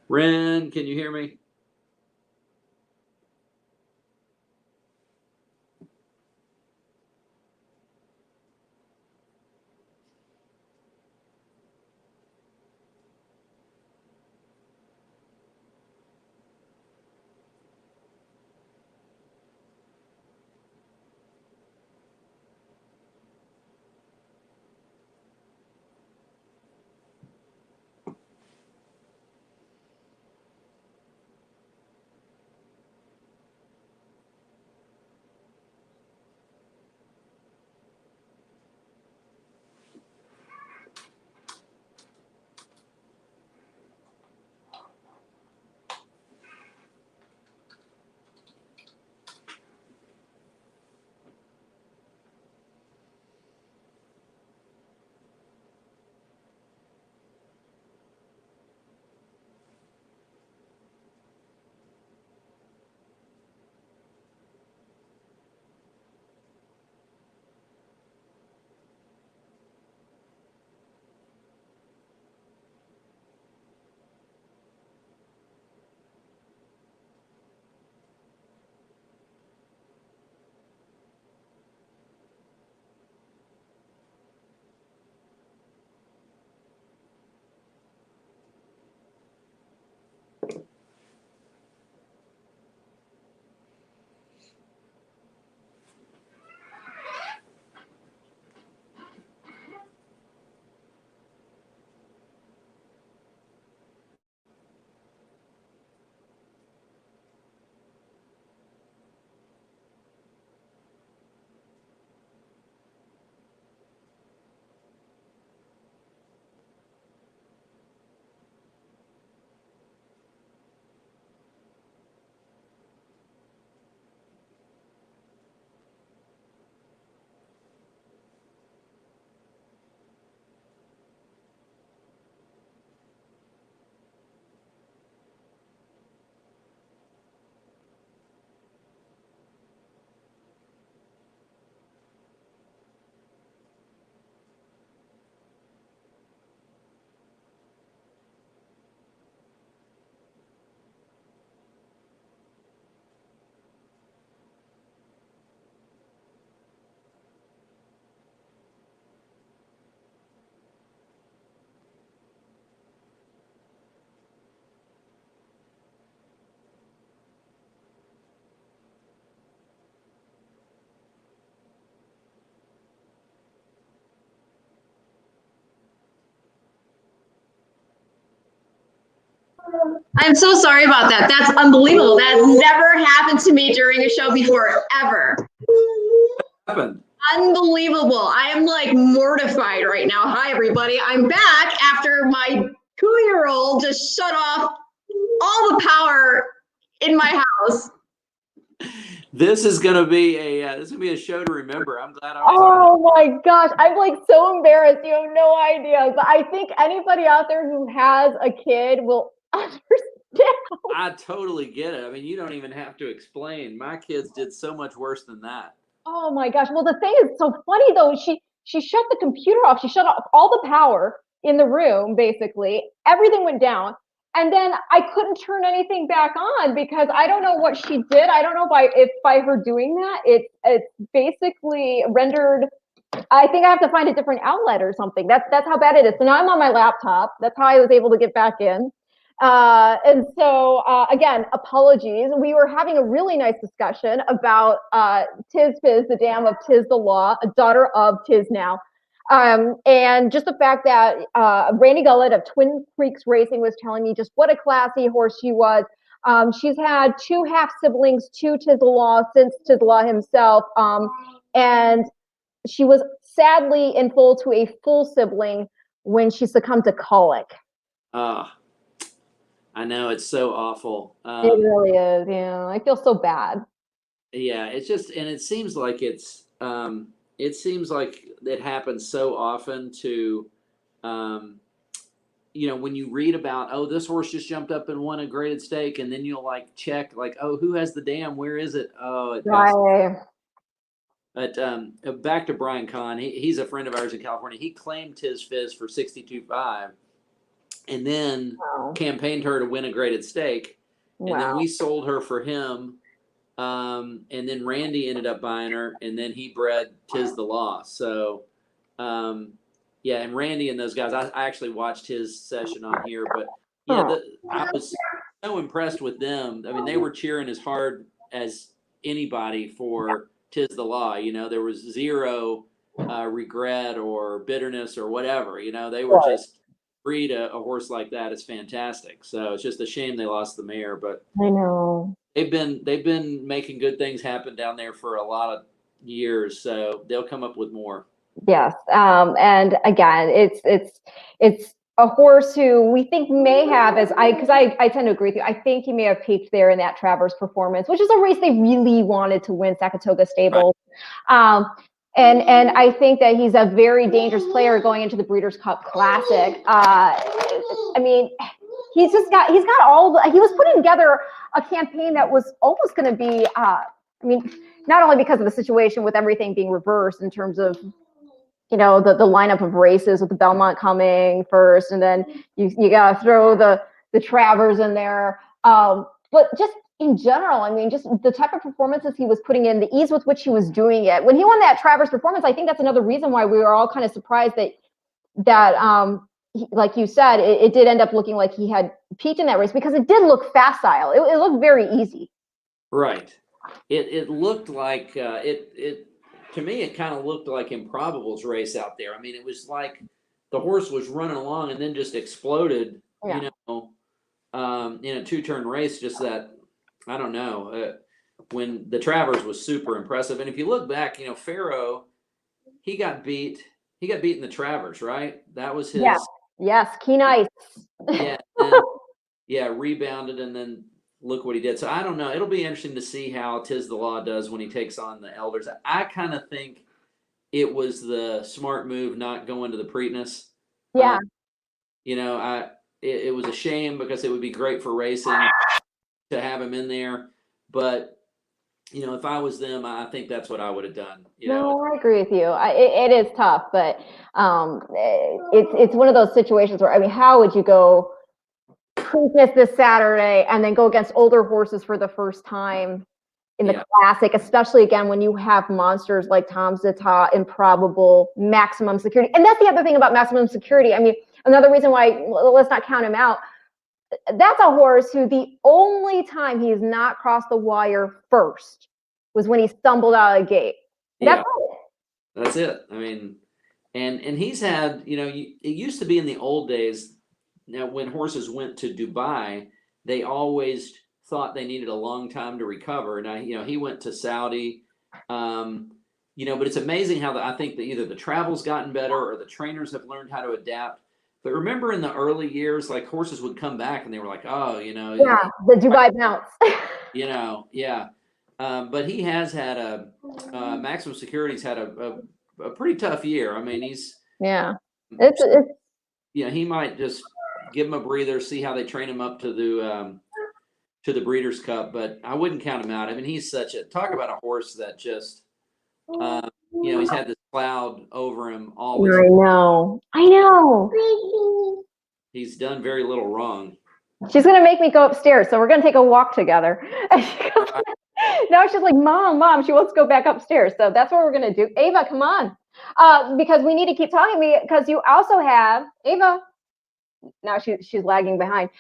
Ren, can you hear me? I'm so sorry about that. That's unbelievable. That's never happened to me during a show before, ever. Happened. Unbelievable. I am like mortified right now. Hi, everybody. I'm back after my 2-year-old just shut off all the power in my house. This is gonna be a show to remember. I'm glad I was. Oh my gosh, I'm like so embarrassed. You have no idea. But I think anybody out there who has a kid will understand. I totally get it. I mean, you don't even have to explain. My kids did so much worse than that. Oh my gosh. Well, the thing is so funny though. She shut the computer off. She shut off all the power in the room. Basically, everything went down. And then I couldn't turn anything back on because I don't know what she did. I don't know if by her doing that, it's basically rendered. I think I have to find a different outlet or something. That's how bad it is. So now I'm on my laptop. That's how I was able to get back in. And so again, apologies. We were having a really nice discussion about Tiz Fizz, the dam of Tiz the Law, a daughter of Tiznow. And just the fact that Randy Gullett of Twin Creeks Racing was telling me just what a classy horse she was. She's had 2 half siblings to Tiz the Law since Tiz the Law himself. And she was sadly in full to a full sibling when she succumbed to colic. I know, it's so awful. It really is. Yeah, I feel so bad. Yeah, it's just, and it seems like it happens so often to, when you read about, oh, this horse just jumped up and won a graded stake, and then you'll like check, like, oh, who has the dam? Where is it? Oh, it passed. Right. But back to Brian Kahn, he's a friend of ours in California. He claimed Tiz Fizz for 62.5, and then campaigned her to win a graded stake, and then we sold her for him. And then Randy ended up buying her, and then he bred Tiz the Law. So, yeah, and Randy and those guys, I actually watched his session on here, but yeah, I was so impressed with them. I mean, they were cheering as hard as anybody for Tiz the Law. There was zero regret or bitterness or whatever. They were just breed a horse like that is fantastic. So it's just a shame they lost the mare, but I know they've been making good things happen down there for a lot of years, so they'll come up with more. Yes. And again, it's a horse who we think may have, because I tend to agree with you. I think he may have peaked there in that Travers Performance, which is a race they really wanted to win, Saratoga Stable. Right. And I think that he's a very dangerous player going into the Breeders' Cup Classic. I mean, he's got all he was putting together a campaign that was almost going to be, not only because of the situation with everything being reversed in terms of, the lineup of races with the Belmont coming first, and then you got to throw the Travers in there. But just in general, just the type of performances he was putting in, the ease with which he was doing it. When he won that Travers Performance, I think that's another reason why we were all kind of surprised that like you said, it did end up looking like he had peaked in that race, because it did look facile. It looked very easy. Right. It looked like to me, it kind of looked like Improbable's race out there. It was like the horse was running along and then just exploded, in a 2-turn race. Just that, I don't know, when the Travers was super impressive. And if you look back, Pharoah, he got beat in the Travers, right? That was his. Yes, keen ice. Yeah, rebounded, and then look what he did. So I don't know. It'll be interesting to see how Tiz the Law does when he takes on the Elders. I kind of think it was the smart move not going to the Preakness. Yeah. It was a shame, because it would be great for racing to have him in there. But, if I was them, I think that's what I would have done. No, I agree with you. It is tough, but it's one of those situations where, how would you go Preakness this Saturday and then go against older horses for the first time in the Classic, especially again when you have monsters like Tom Zita, Improbable, Maximum Security. And that's the other thing about Maximum Security. Another reason why, let's not count him out. That's a horse who the only time he has not crossed the wire first was when he stumbled out of the gate. That's it. And he's had, it used to be in the old days, now when horses went to Dubai, they always thought they needed a long time to recover. Now, he went to Saudi, but it's amazing how I think that either the travel's gotten better or the trainers have learned how to adapt. But remember in the early years, like horses would come back and they were like, oh, Yeah, the Dubai bounce. Yeah. But he has had Maximum Security's had a pretty tough year. I mean, it's he might just give him a breather, see how they train him up to the Breeders' Cup, but I wouldn't count him out. I mean, he's talk about a horse that just he's had this cloud over him always. I know. He's done very little wrong. She's gonna make me go upstairs, so we're gonna take a walk together. Now she's like, Mom, she wants to go back upstairs. So that's what we're gonna do. Ava, come on. Because we need to keep talking because you also have Ava. Now she's lagging behind.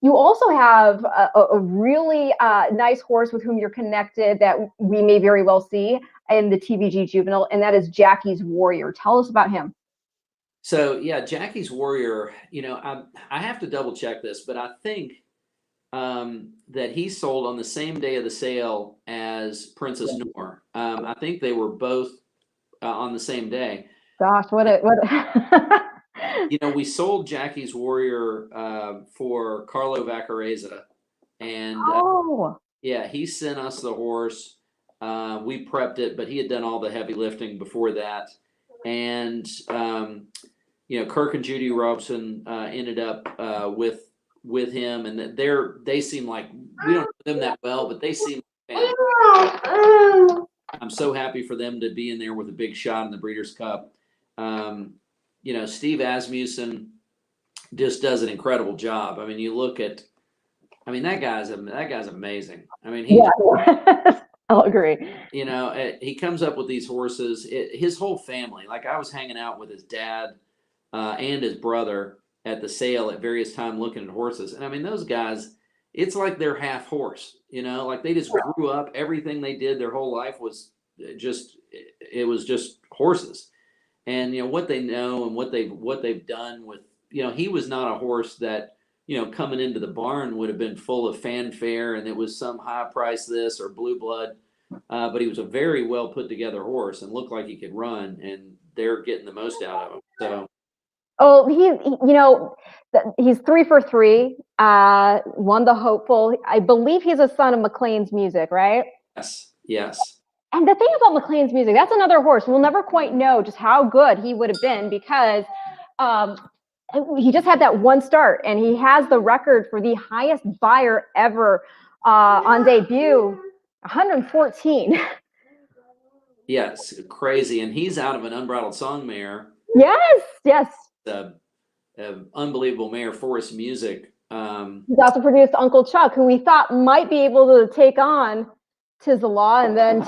You also have a really nice horse with whom you're connected that we may very well see in the TVG Juvenile, and that is Jackie's Warrior. Tell us about him. So yeah, Jackie's Warrior, I have to double check this, but I think that he sold on the same day of the sale as Princess Noor. I think they were both on the same day. Gosh, what we sold Jackie's Warrior for Carlo Vaccarezza, and he sent us the horse. We prepped it, but he had done all the heavy lifting before that, and Kirk and Judy Robson ended up with him, and they seem like, we don't know them that well, but they seem fantastic. I'm so happy for them to be in there with a big shot in the Breeders' Cup. Steve Asmussen just does an incredible job. I mean, you look at, that guy's amazing. I mean, I'll agree. He comes up with these horses. His whole family. Like, I was hanging out with his dad and his brother at the sale at various times looking at horses, and those guys, it's like they're half horse. Like they just grew up. Everything they did their whole life was just horses. And what they know and what they've done with, he was not a horse that, coming into the barn would have been full of fanfare and it was some high price this or blue blood, but he was a very well put together horse and looked like he could run, and they're getting the most out of him. So he's 3 for 3, won the Hopeful. I believe he's a son of McLean's Music, right? Yes. And the thing about McLean's Music, that's another horse. We'll never quite know just how good he would have been because he just had that one start, and he has the record for the highest buyer ever on debut, 114. Yes, crazy. And he's out of an Unbridled Song mare. Yes. Unbelievable mare, Forest Music. He's also produced Uncle Chuck, who we thought might be able to take on Tiznow, and then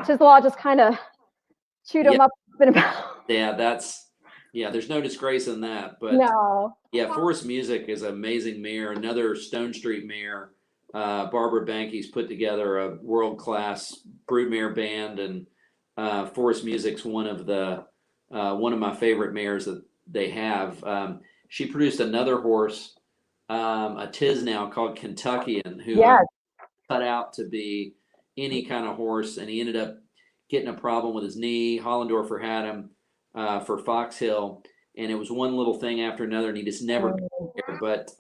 Tiznow just kind of chewed him up and about. Yeah, there's no disgrace in that. But no. Yeah, Forest Music is an amazing mare. Another Stone Street mare. Barbara Banky's put together a world-class broodmare band, and Forest Music's one of my favorite mares that they have. She produced another horse, a Tiznow called Kentuckian, who cut out to be any kind of horse, and he ended up getting a problem with his knee. Hollendorfer had him for Fox Hill, and it was one little thing after another, and he just never got there. But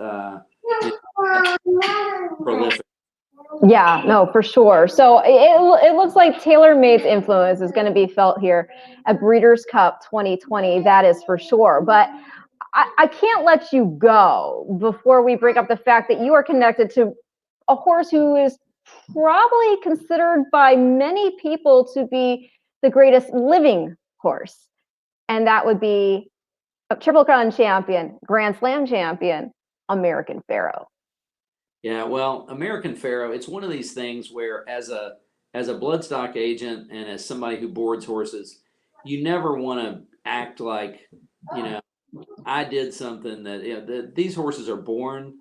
prolific. Yeah, no, for sure. So it looks like TaylorMade's influence is going to be felt here at Breeders' Cup 2020. That is for sure. But I can't let you go before we break up the fact that you are connected to a horse who is probably considered by many people to be the greatest living horse. And that would be a Triple Crown champion, Grand Slam champion, American Pharoah. Yeah, well, American Pharoah, it's one of these things where as a bloodstock agent and as somebody who boards horses, you never want to act like, I did something that these horses are born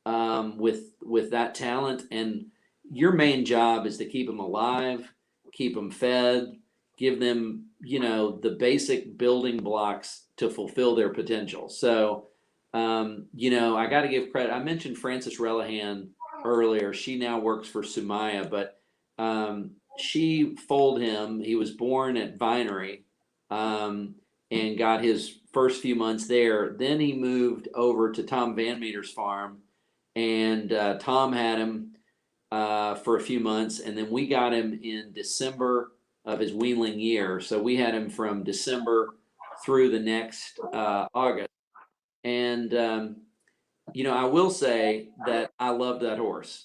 with that talent, and your main job is to keep them alive, keep them fed, give them, the basic building blocks to fulfill their potential. So You know, I got to give credit. I mentioned Frances Relihan earlier. She now works for Sumaya, but she foaled him. He was born at Vinery and got his first few months there. Then he moved over to Tom Van Meter's farm, and Tom had him for a few months, and then we got him in December of his weanling year. So we had him from December through the next August. And you know, I will say that I loved that horse.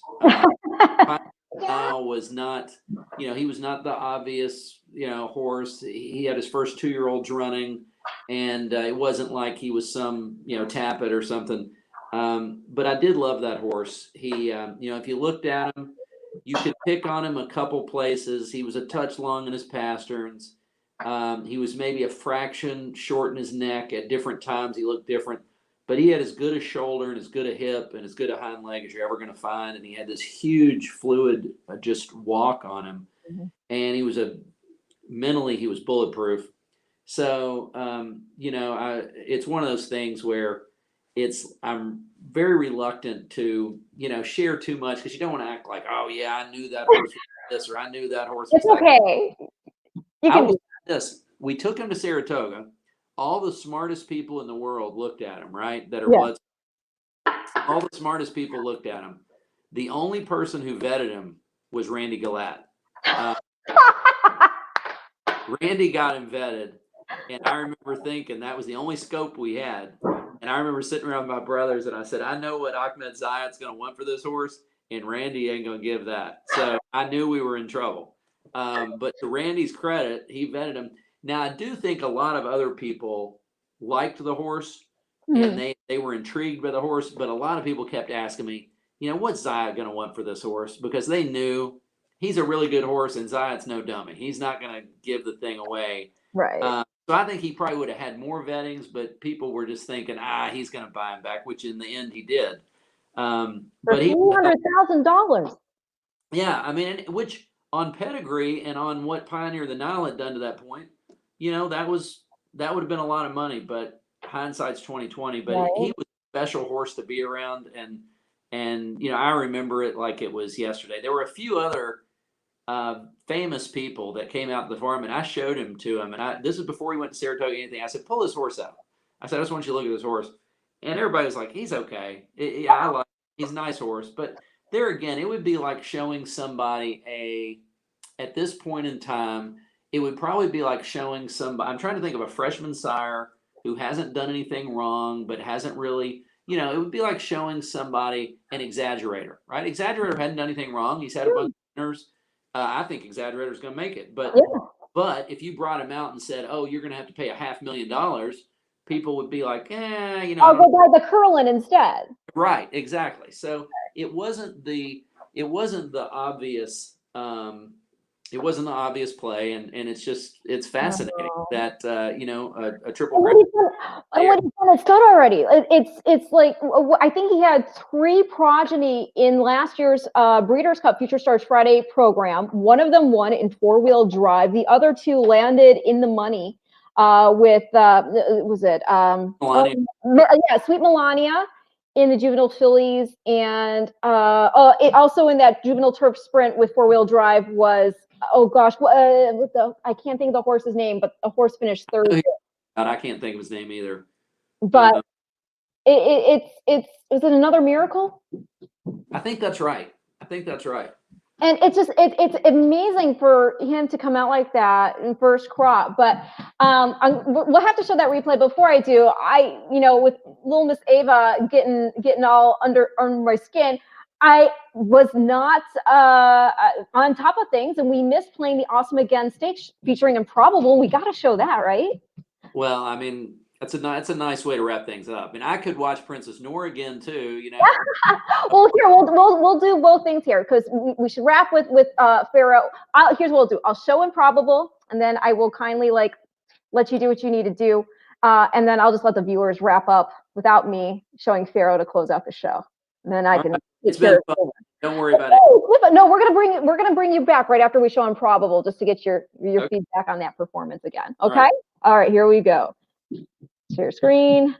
Kyle was not, you know, he was not the obvious, you know, horse. He had his first 2-year-olds running, and it wasn't like he was some, you know, Tappet or something. But I did love that horse. He, you know, if you looked at him, you could pick on him a couple places. He was a touch long in his pasterns. He was maybe a fraction short in his neck. At different times, he looked different. But he had as good a shoulder and as good a hip and as good a hind leg as you're ever going to find. And he had this huge fluid just walk on him. Mm-hmm. And he was mentally, he was bulletproof. So, you know, it's one of those things where I'm very reluctant to, you know, share too much, because you don't want to act like, oh yeah, I knew that horse was this, or I knew that horse was that. It's okay. You can do this. We took him to Saratoga. All the smartest people in the world looked at him, right? That are blood. All the smartest people looked at him. The only person who vetted him was Randy Galat. Randy got him vetted, and I remember thinking that was the only scope we had. And I remember sitting around with my brothers, and I said, I know what Ahmed Zayat's going to want for this horse, and Randy ain't going to give that. So I knew we were in trouble. But to Randy's credit, he vetted him. Now, I do think a lot of other people liked the horse, and they were intrigued by the horse, but a lot of people kept asking me, you know, what's Zayat going to want for this horse? Because they knew he's a really good horse, and Zayat's no dummy. He's not going to give the thing away. Right. So I think he probably would have had more vettings, but people were just thinking, he's going to buy him back, which in the end he did. For $300,000. Yeah, I mean, which on pedigree and on what Pioneer of the Nile had done to that point, you know, that would have been a lot of money, but hindsight's 2020. But right. He was a special horse to be around, and you know, I remember it like it was yesterday. There were a few other famous people that came out to the farm, and I showed him to him. And this is before he went to Saratoga or anything. I said, pull this horse out. I said, I just want you to look at this horse. And everybody was like, he's okay. Yeah, I like him. He's a nice horse. But there again, it would be like showing somebody at this point in time, it would probably be like showing somebody, I'm trying to think of a freshman sire who hasn't done anything wrong, but hasn't really, you know, it would be like showing somebody an Exaggerator, right? Exaggerator hadn't done anything wrong. He's had a bunch of winners. I think Exaggerator's going to make it. But if you brought him out and said, oh, you're going to have to pay $500,000, people would be like, you know. I'll go buy the Curlin instead. Right, exactly. So it wasn't the obvious it wasn't the obvious play, and it's fascinating that you know, a triple. What he's done at stud already. It's like, I think he had 3 progeny in last year's Breeders' Cup Future Stars Friday program. One of them won in 4-wheel drive. The other 2 landed in the money with was it Melania. Sweet Melania in the juvenile fillies, and it also in that juvenile turf sprint with 4-wheel drive was, oh gosh, I can't think of the horse's name, but the horse finished 3rd. I can't think of his name either. But was it Another Miracle? I think that's right. And it's amazing for him to come out like that in first crop. But we'll have to show that replay. Before I do, you know, with little Miss Ava getting all under my skin, I was not on top of things, and we missed playing the Awesome Again stage featuring Improbable. We got to show that, right? Well, I mean, that's a nice way to wrap things up. I mean, I could watch Princess Noor again too, you know. Well, here we'll do both things here, because we should wrap with Pharoah. Here's what we'll do. I'll show Improbable, and then I will kindly let you do what you need to do, and then I'll just let the viewers wrap up without me showing Pharoah to close out the show. And then I can. It's been fun. Don't worry about it. No, we're gonna bring you back right after we show Improbable, just to get your feedback on that performance again. Okay. All right, here we go. Share screen.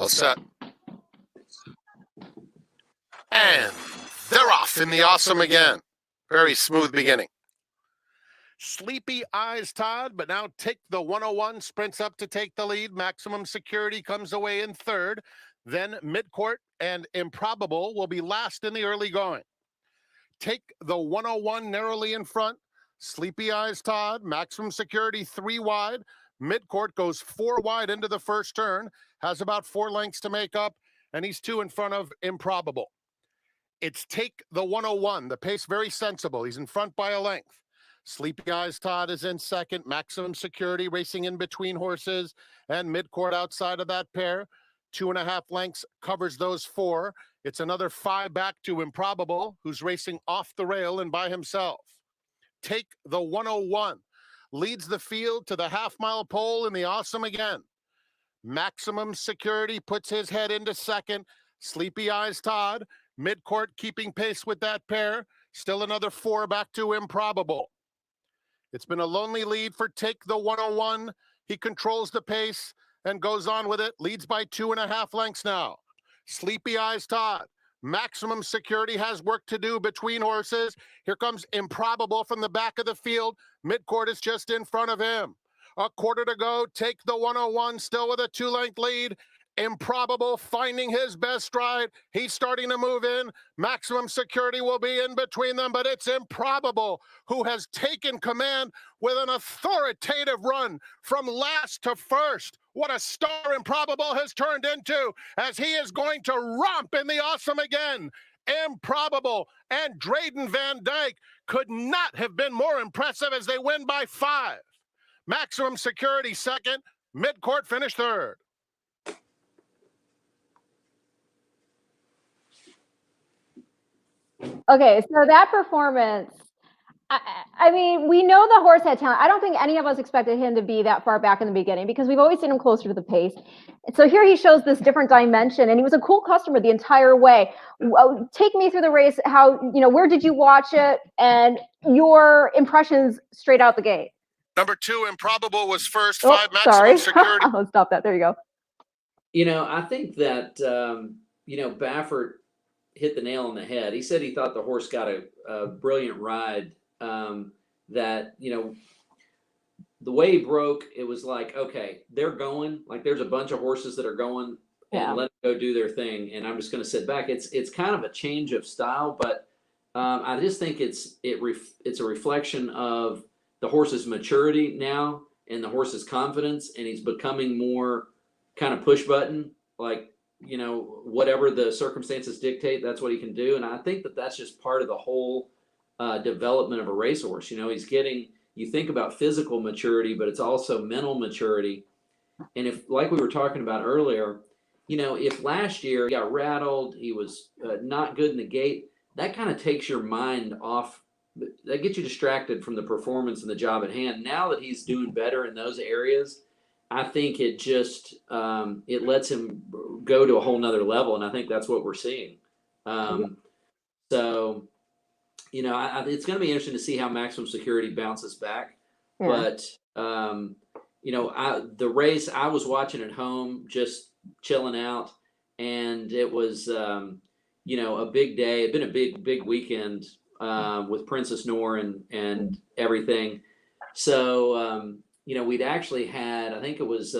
All set. And they're off in the awesome again. Very smooth beginning. Sleepy Eyes Todd, but now Take the 101 sprints up to take the lead. Maximum Security comes away in third. Then Midcourt and Improbable will be last in the early going. Take the 101 narrowly in front. Sleepy Eyes Todd, Maximum Security 3 wide. Midcourt goes 4 wide into the first turn, has about 4 lengths to make up, and he's 2 in front of Improbable. It's Take the 101, the pace very sensible. He's in front by a length. Sleepy Eyes Todd is in second. Maximum Security racing in between horses, and Midcourt outside of that pair. 2.5 lengths covers those 4. It's another 5 back to Improbable, who's racing off the rail and by himself. Take the 101 leads the field to the half-mile pole in the awesome again. Maximum Security puts his head into second. Sleepy Eyes Todd, Midcourt keeping pace with that pair. Still another 4 back to Improbable. It's been a lonely lead for Take the 101. He controls the pace and goes on with it. Leads by 2.5 lengths now. Sleepy Eyes Todd. Maximum Security has work to do between horses. Here comes Improbable from the back of the field. Midcourt is just in front of him. A quarter to go. Take the 101 still with a 2-length lead. Improbable finding his best stride. He's starting to move in. Maximum Security will be in between them, but it's Improbable who has taken command with an authoritative run from last to first. What a star Improbable has turned into as he is going to romp in the awesome again. Improbable and Drayden Van Dyke could not have been more impressive as they win by 5. Maximum Security second. Midcourt finished third. Okay, so that performance, I mean, we know the horse had talent. I don't think any of us expected him to be that far back in the beginning because we've always seen him closer to the pace. And so here he shows this different dimension, and he was a cool customer the entire way. Take me through the race. How, where did you watch it, and your impressions straight out the gate? Number 2, Improbable was first. 5 Maximum Security. I'll stop that. There you go. I think that Baffert hit the nail on the head. He said he thought the horse got a brilliant ride. That the way he broke, it was like, okay, they're going. Like there's a bunch of horses that are going, and let them go do their thing, and I'm just going to sit back. It's kind of a change of style, but I just think it's a reflection of the horse's maturity now and the horse's confidence, and he's becoming more kind of push button, like whatever the circumstances dictate, that's what he can do. And I think that that's just part of the whole development of a racehorse. He's getting, you think about physical maturity, but it's also mental maturity. And if, like we were talking about earlier, if last year he got rattled, he was not good in the gate, that kind of takes your mind off, that gets you distracted from the performance and the job at hand. Now that he's doing better in those areas, I think it just it lets him go to a whole nother level, and I think that's what we're seeing. So, it's going to be interesting to see how Maximum Security bounces back. Yeah. But the race I was watching at home, just chilling out, and it was a big day. It'd been a big weekend with Princess Noor and everything. So. We'd actually had, I think it was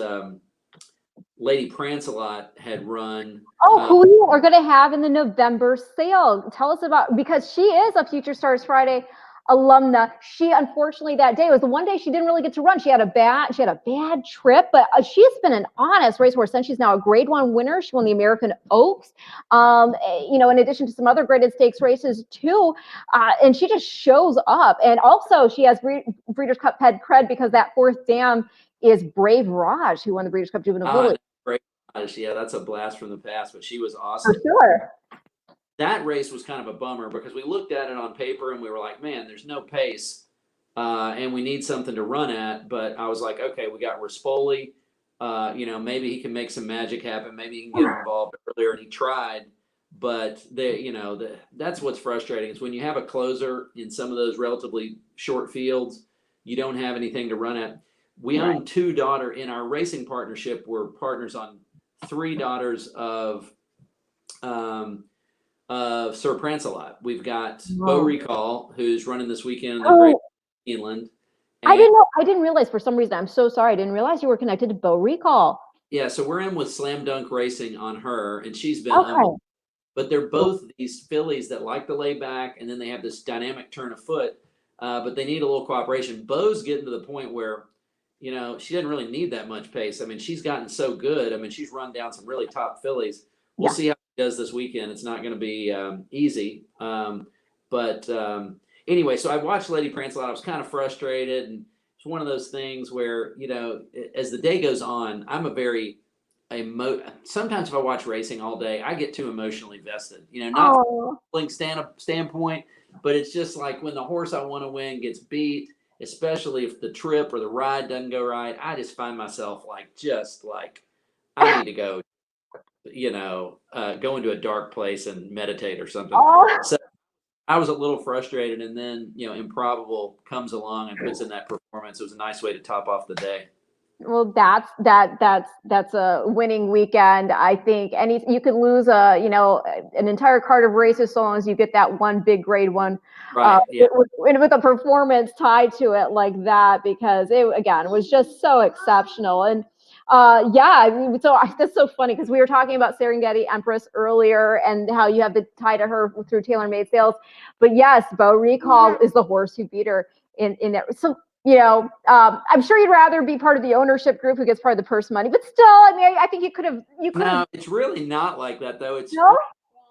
Lady Prancelot had run. Who you are going to have in the November sale. Tell us about, because she is a Future Stars Friday alumna. She, unfortunately, that day, it was the one day she didn't really get to run. She had a bad trip, but she's been an honest racehorse since she's now a Grade 1 winner. She won the American Oaks, in addition to some other graded stakes races too. And she just shows up. And also she has Breeders' Cup head cred because that 4th dam is Brave Raj, who won the Breeders' Cup Juvenile Village. Brave Raj, yeah, that's a blast from the past, but she was awesome. For sure. That race was kind of a bummer because we looked at it on paper and we were like, man, there's no pace and we need something to run at. But I was like, okay, we got Rispoli. Maybe he can make some magic happen. Maybe he can get involved earlier, and he tried. But that's what's frustrating is when you have a closer in some of those relatively short fields, you don't have anything to run at. We own 2 daughters in our racing partnership. We're partners on three daughters of Sir Prancelot. We've got Beau Recall, who's running this weekend in the Great England. I didn't know. I didn't realize for some reason. I'm so sorry. I didn't realize you were connected to Beau Recall. Yeah, so we're in with Slam Dunk Racing on her, and she's been but they're both these fillies that like to lay back, and then they have this dynamic turn of foot, but they need a little cooperation. Beau's getting to the point where, you know, she doesn't really need that much pace. I mean, she's gotten so good. I mean, she's run down some really top fillies. We'll see how she does this weekend. It's not going to be easy. Anyway, so I watched Lady Prancelot. I was kind of frustrated, and it's one of those things where, you know, as the day goes on, I'm a very sometimes if I watch racing all day, I get too emotionally vested. You know, not from a standpoint, but it's just like when the horse I want to win gets beat, especially if the trip or the ride doesn't go right, I just find myself like I need to go, you know, go into a dark place and meditate or something. So I was a little frustrated, and then, you know, Improbable comes along and puts in that performance. It was a nice way to top off the day. Well, that's a winning weekend. I think you could lose an entire card of races so long as you get that one big grade one, right? With a performance tied to it like that, because it was just so exceptional. And I mean, so that's so funny because we were talking about Serengeti Empress earlier and how you have the tie to her through TaylorMade sales, but yes, Beau Recall is the horse who beat her in that. So, you know, I'm sure you'd rather be part of the ownership group who gets part of the purse money, but still, I mean, I think you could have. No, it's really not like that though. It's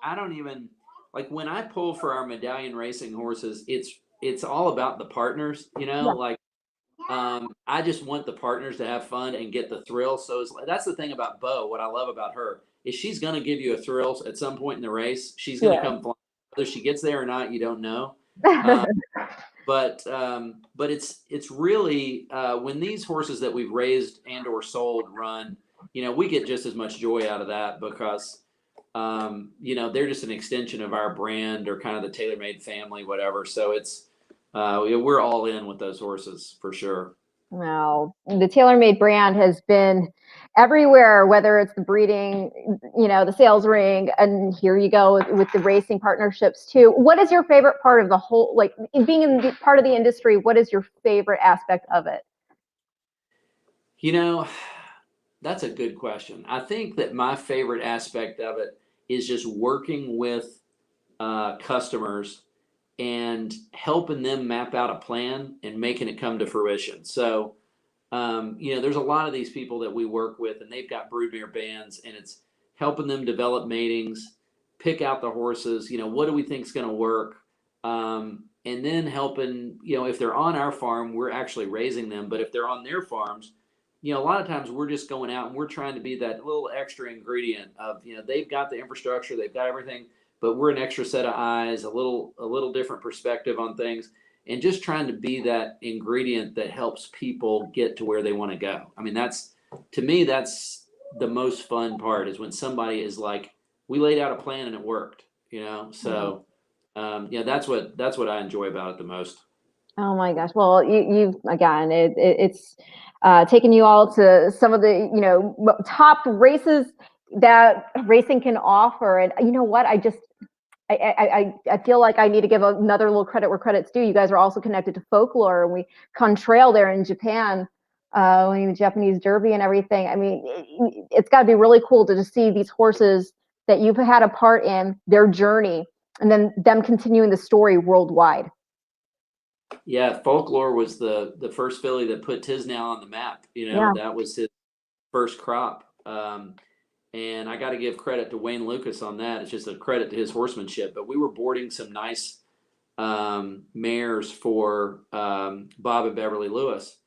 I don't even like when I pull for our medallion racing horses. It's all about the partners, you know, like. I just want the partners to have fun and get the thrill. So that's the thing about Beau. What I love about her is she's going to give you a thrill at some point in the race. She's going to come flying. Whether she gets there or not, you don't know. But it's really when these horses that we've raised and or sold run, you know, we get just as much joy out of that because you know, they're just an extension of our brand or kind of the TaylorMade family, whatever. So it's we're all in with those horses for sure. Well, the TaylorMade brand has been everywhere, whether it's the breeding, you know, the sales ring, and here you go with the racing partnerships too. What is your favorite part of the whole, like being in part of the industry? What is your favorite aspect of it? You know, that's a good question. I think that my favorite aspect of it is just working with customers and helping them map out a plan and making it come to fruition. So, you know, there's a lot of these people that we work with and they've got broodmare bands, and it's helping them develop matings, pick out the horses, you know, what do we think is going to work? And then helping, you know, if they're on our farm, we're actually raising them. But if they're on their farms, you know, a lot of times we're just going out and we're trying to be that little extra ingredient of, you know, they've got the infrastructure, they've got everything, but we're an extra set of eyes, a little different perspective on things, and just trying to be that ingredient that helps people get to where they want to go. I mean, to me, that's the most fun part, is when somebody is like, we laid out a plan and it worked, you know? So, yeah, that's what I enjoy about it the most. Oh my gosh. Well, you've again, it's taken you all to some of the, you know, top races that racing can offer. And you know what? I feel like I need to give another little credit where credit's due. You guys are also connected to folklore, and we contrail there in Japan, the Japanese Derby and everything. I mean, it's got to be really cool to just see these horses that you've had a part in their journey, and then them continuing the story worldwide. Yeah, Folklore was the first filly that put Tiznow on the map. You know, that was his first crop. And I got to give credit to Wayne Lucas on that. It's just a credit to his horsemanship. But we were boarding some nice mares for Bob and Beverly Lewis.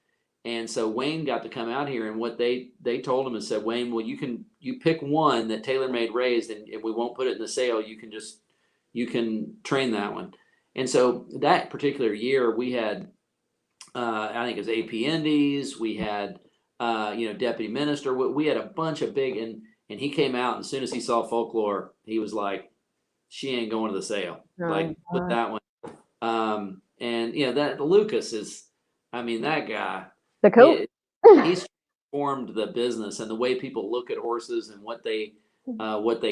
And so Wayne got to come out here, and what they told him and said, Wayne, well, you pick one that TaylorMade raised, and we won't put it in the sale. You can train that one. And so that particular year we had, I think it was AP Indies. We had, you know, Deputy Minister. We had a bunch of big, and he came out, and as soon as he saw Folklore, he was like, she ain't going to the sale. Put that one. And, you know, that Lucas is, I mean, that guy. The coach. He's formed the business and the way people look at horses and what they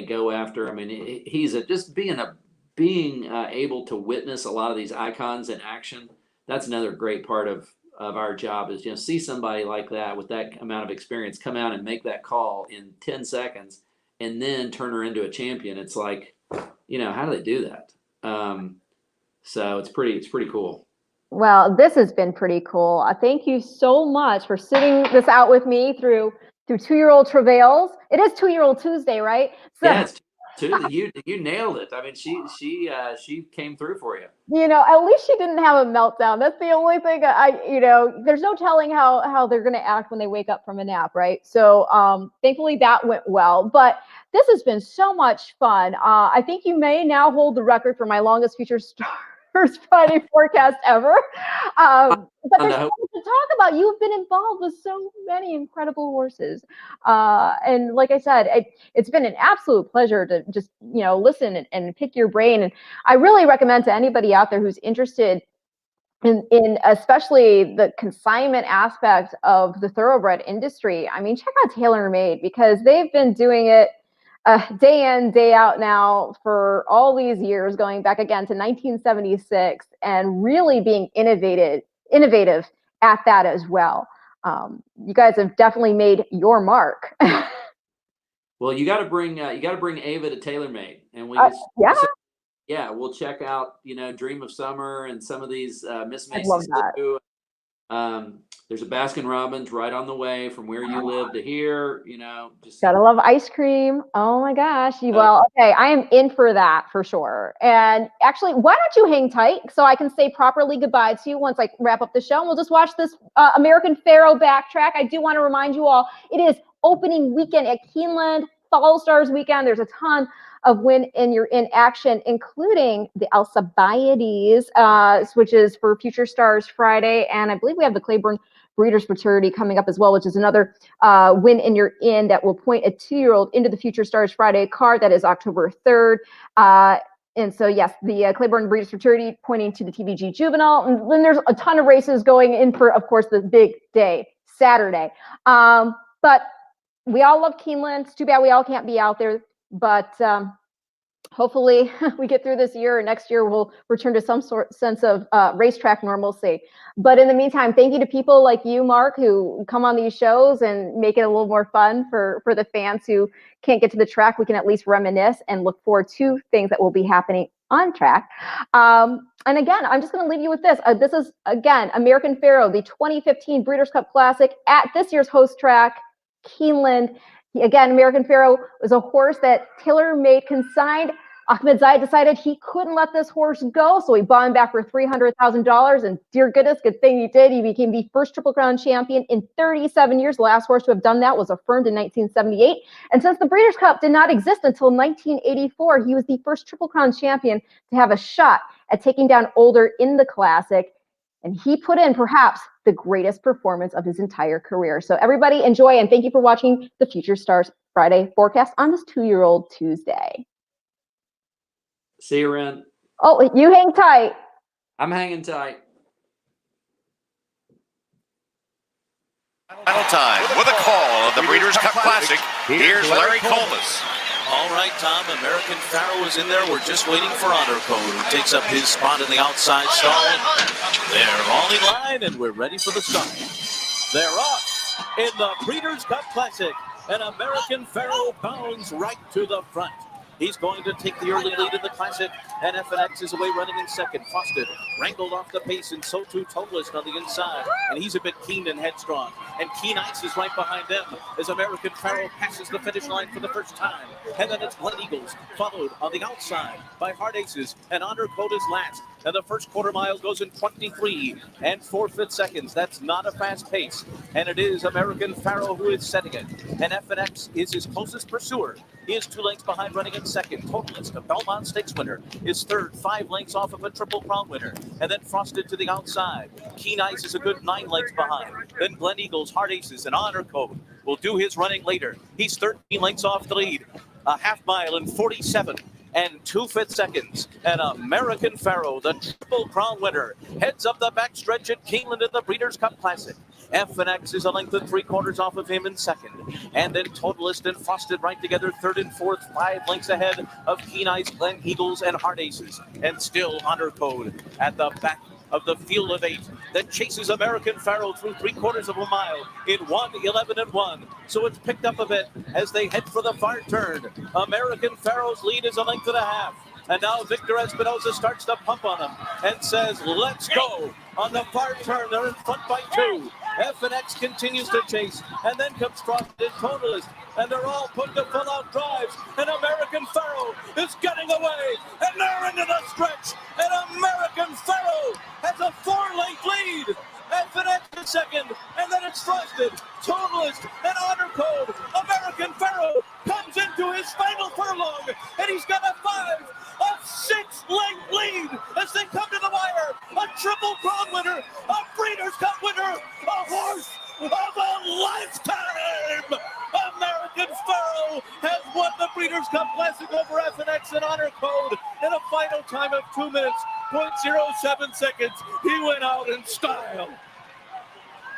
go after. I mean, he's just being able to witness a lot of these icons in action. That's another great part of our job is, see somebody like that with that amount of experience come out and make that call in 10 seconds and then turn her into a champion. It's like, how do they do that? So it's pretty cool. Well, this has been pretty cool. Thank you so much for sitting this out with me through 2-year-old travails. It is 2-year-old Tuesday, right? So, yeah, it's you nailed it. I mean, she came through for you. At least she didn't have a meltdown. That's the only thing there's no telling how they're going to act when they wake up from a nap, right? So thankfully that went well. But this has been so much fun. I think you may now hold the record for my longest Future Stars Friday forecast ever. But there's so much to talk about. You've been involved with so many incredible horses. And like I said, it's been an absolute pleasure to just, listen and pick your brain. And I really recommend to anybody out there who's interested in especially the consignment aspect of the thoroughbred industry. I mean, check out TaylorMade, because they've been doing it day in, day out now for all these years, going back again to 1976, and really being innovative at that as well. You guys have definitely made your mark. Well, you got to bring Ava to TaylorMade, and we'll check out Dream of Summer and some of these Miss Macy's too. There's a Baskin Robbins right on the way from where you live to here. Just gotta love ice cream. Oh my gosh. Well, okay, I am in for that for sure. And actually, why don't you hang tight so I can say properly goodbye to you once I wrap up the show, and we'll just watch this American Pharoah backtrack. I do want to remind you all, it is opening weekend at Keeneland, Fall Stars weekend. There's a ton of win and you're in action, including the Alcibiades, which is for Future Stars Friday. And I believe we have the Claiborne Breeders' Fraternity coming up as well, which is another win and you're in that will point a 2-year-old into the Future Stars Friday card. That is October 3rd. And so, yes, the Claiborne Breeders' Fraternity pointing to the TVG Juvenile. And then there's a ton of races going in for, of course, the big day, Saturday. But we all love Keeneland. It's too bad we all can't be out there. But hopefully we get through this year, and next year we'll return to some sense of racetrack normalcy. But in the meantime, thank you to people like you, Mark, who come on these shows and make it a little more fun for the fans who can't get to the track. We can at least reminisce and look forward to things that will be happening on track. And again, I'm just going to leave you with this. This is, again, American Pharoah, the 2015 Breeders' Cup Classic at this year's host track, Keeneland. Again, American Pharoah was a horse that TaylorMade consigned. Ahmed Zayed decided he couldn't let this horse go, so he bought him back for $300,000. And dear goodness, good thing he did. He became the first Triple Crown champion in 37 years. The last horse to have done that was affirmed in 1978. And since the Breeders' Cup did not exist until 1984, he was the first Triple Crown champion to have a shot at taking down Older in the Classic. And he put in perhaps the greatest performance of his entire career. So everybody enjoy, and thank you for watching the Future Stars Friday forecast on this 2-year-old Tuesday. See you, Ren. Oh, you hang tight. I'm hanging tight. Final time with a call of the Breeders' Cup Classic. Here's Larry Colmus. All right, Tom, American Pharoah is in there. We're just waiting for Honor Code, who takes up his spot in the outside stall. They're all in line, and we're ready for the start. They're off in the Breeders' Cup Classic, and American Pharoah bounds right to the front. He's going to take the early lead in the Classic, and FNX is away running in second. Frosted wrangled off the pace, and so too Totalist on the inside, and he's a bit keen and headstrong. And Keen Ice is right behind them as American Pharoah passes the finish line for the first time. And then it's Blood Eagles, followed on the outside by Hard Aces, and Honor Code is last. And the first quarter mile goes in 23 4/5 seconds. That's not a fast pace. And it is American Pharoah who is setting it. And FNX is his closest pursuer. He is 2 lengths behind running in second. Totalist, a Belmont Stakes winner, is third, 5 lengths off of a Triple Crown winner. And then Frosted to the outside. Keen Ice is a good 9 lengths behind. Then Glen Eagles, Hard Aces, and Honor Code will do his running later. He's 13 lengths off the lead. A half mile in 47 2/5 seconds. And American Pharoah, the Triple Crown winner, heads up the backstretch at Keeneland in the Breeders' Cup Classic. FNX is a length of 3/4 off of him in second. And then Totalist and Frosted right together, third and fourth, 5 lengths ahead of Keen Eyes, Glen Eagles, and Heart Aces. And still Honor Code at the back of the field of 8 that chases American Pharoah through 3/4 of a mile in 1:11.1. So it's picked up a bit as they head for the far turn. American Pharoah's lead is a length and a half. And now Victor Espinosa starts to pump on him and says, let's go. On the far turn, they're in front by 2. FNX continues to chase, and then comes Frosted and Totalist, and they're all putting to full-out drives, and American Pharoah is getting away, and they're into the stretch, and American Pharoah has a 4-length lead. FNX is second, and then it's Frosted, Totalist, and Honor Code. American Pharoah comes into his final furlong, and he's got a 6-length lead as they come to the wire. A Triple Crown winner, a Breeders' Cup winner, a horse of a lifetime. American Pharoah has won the Breeders' Cup Classic over FNX and Honor Code in a final time of 2 minutes, 0.07 seconds. He went out in style.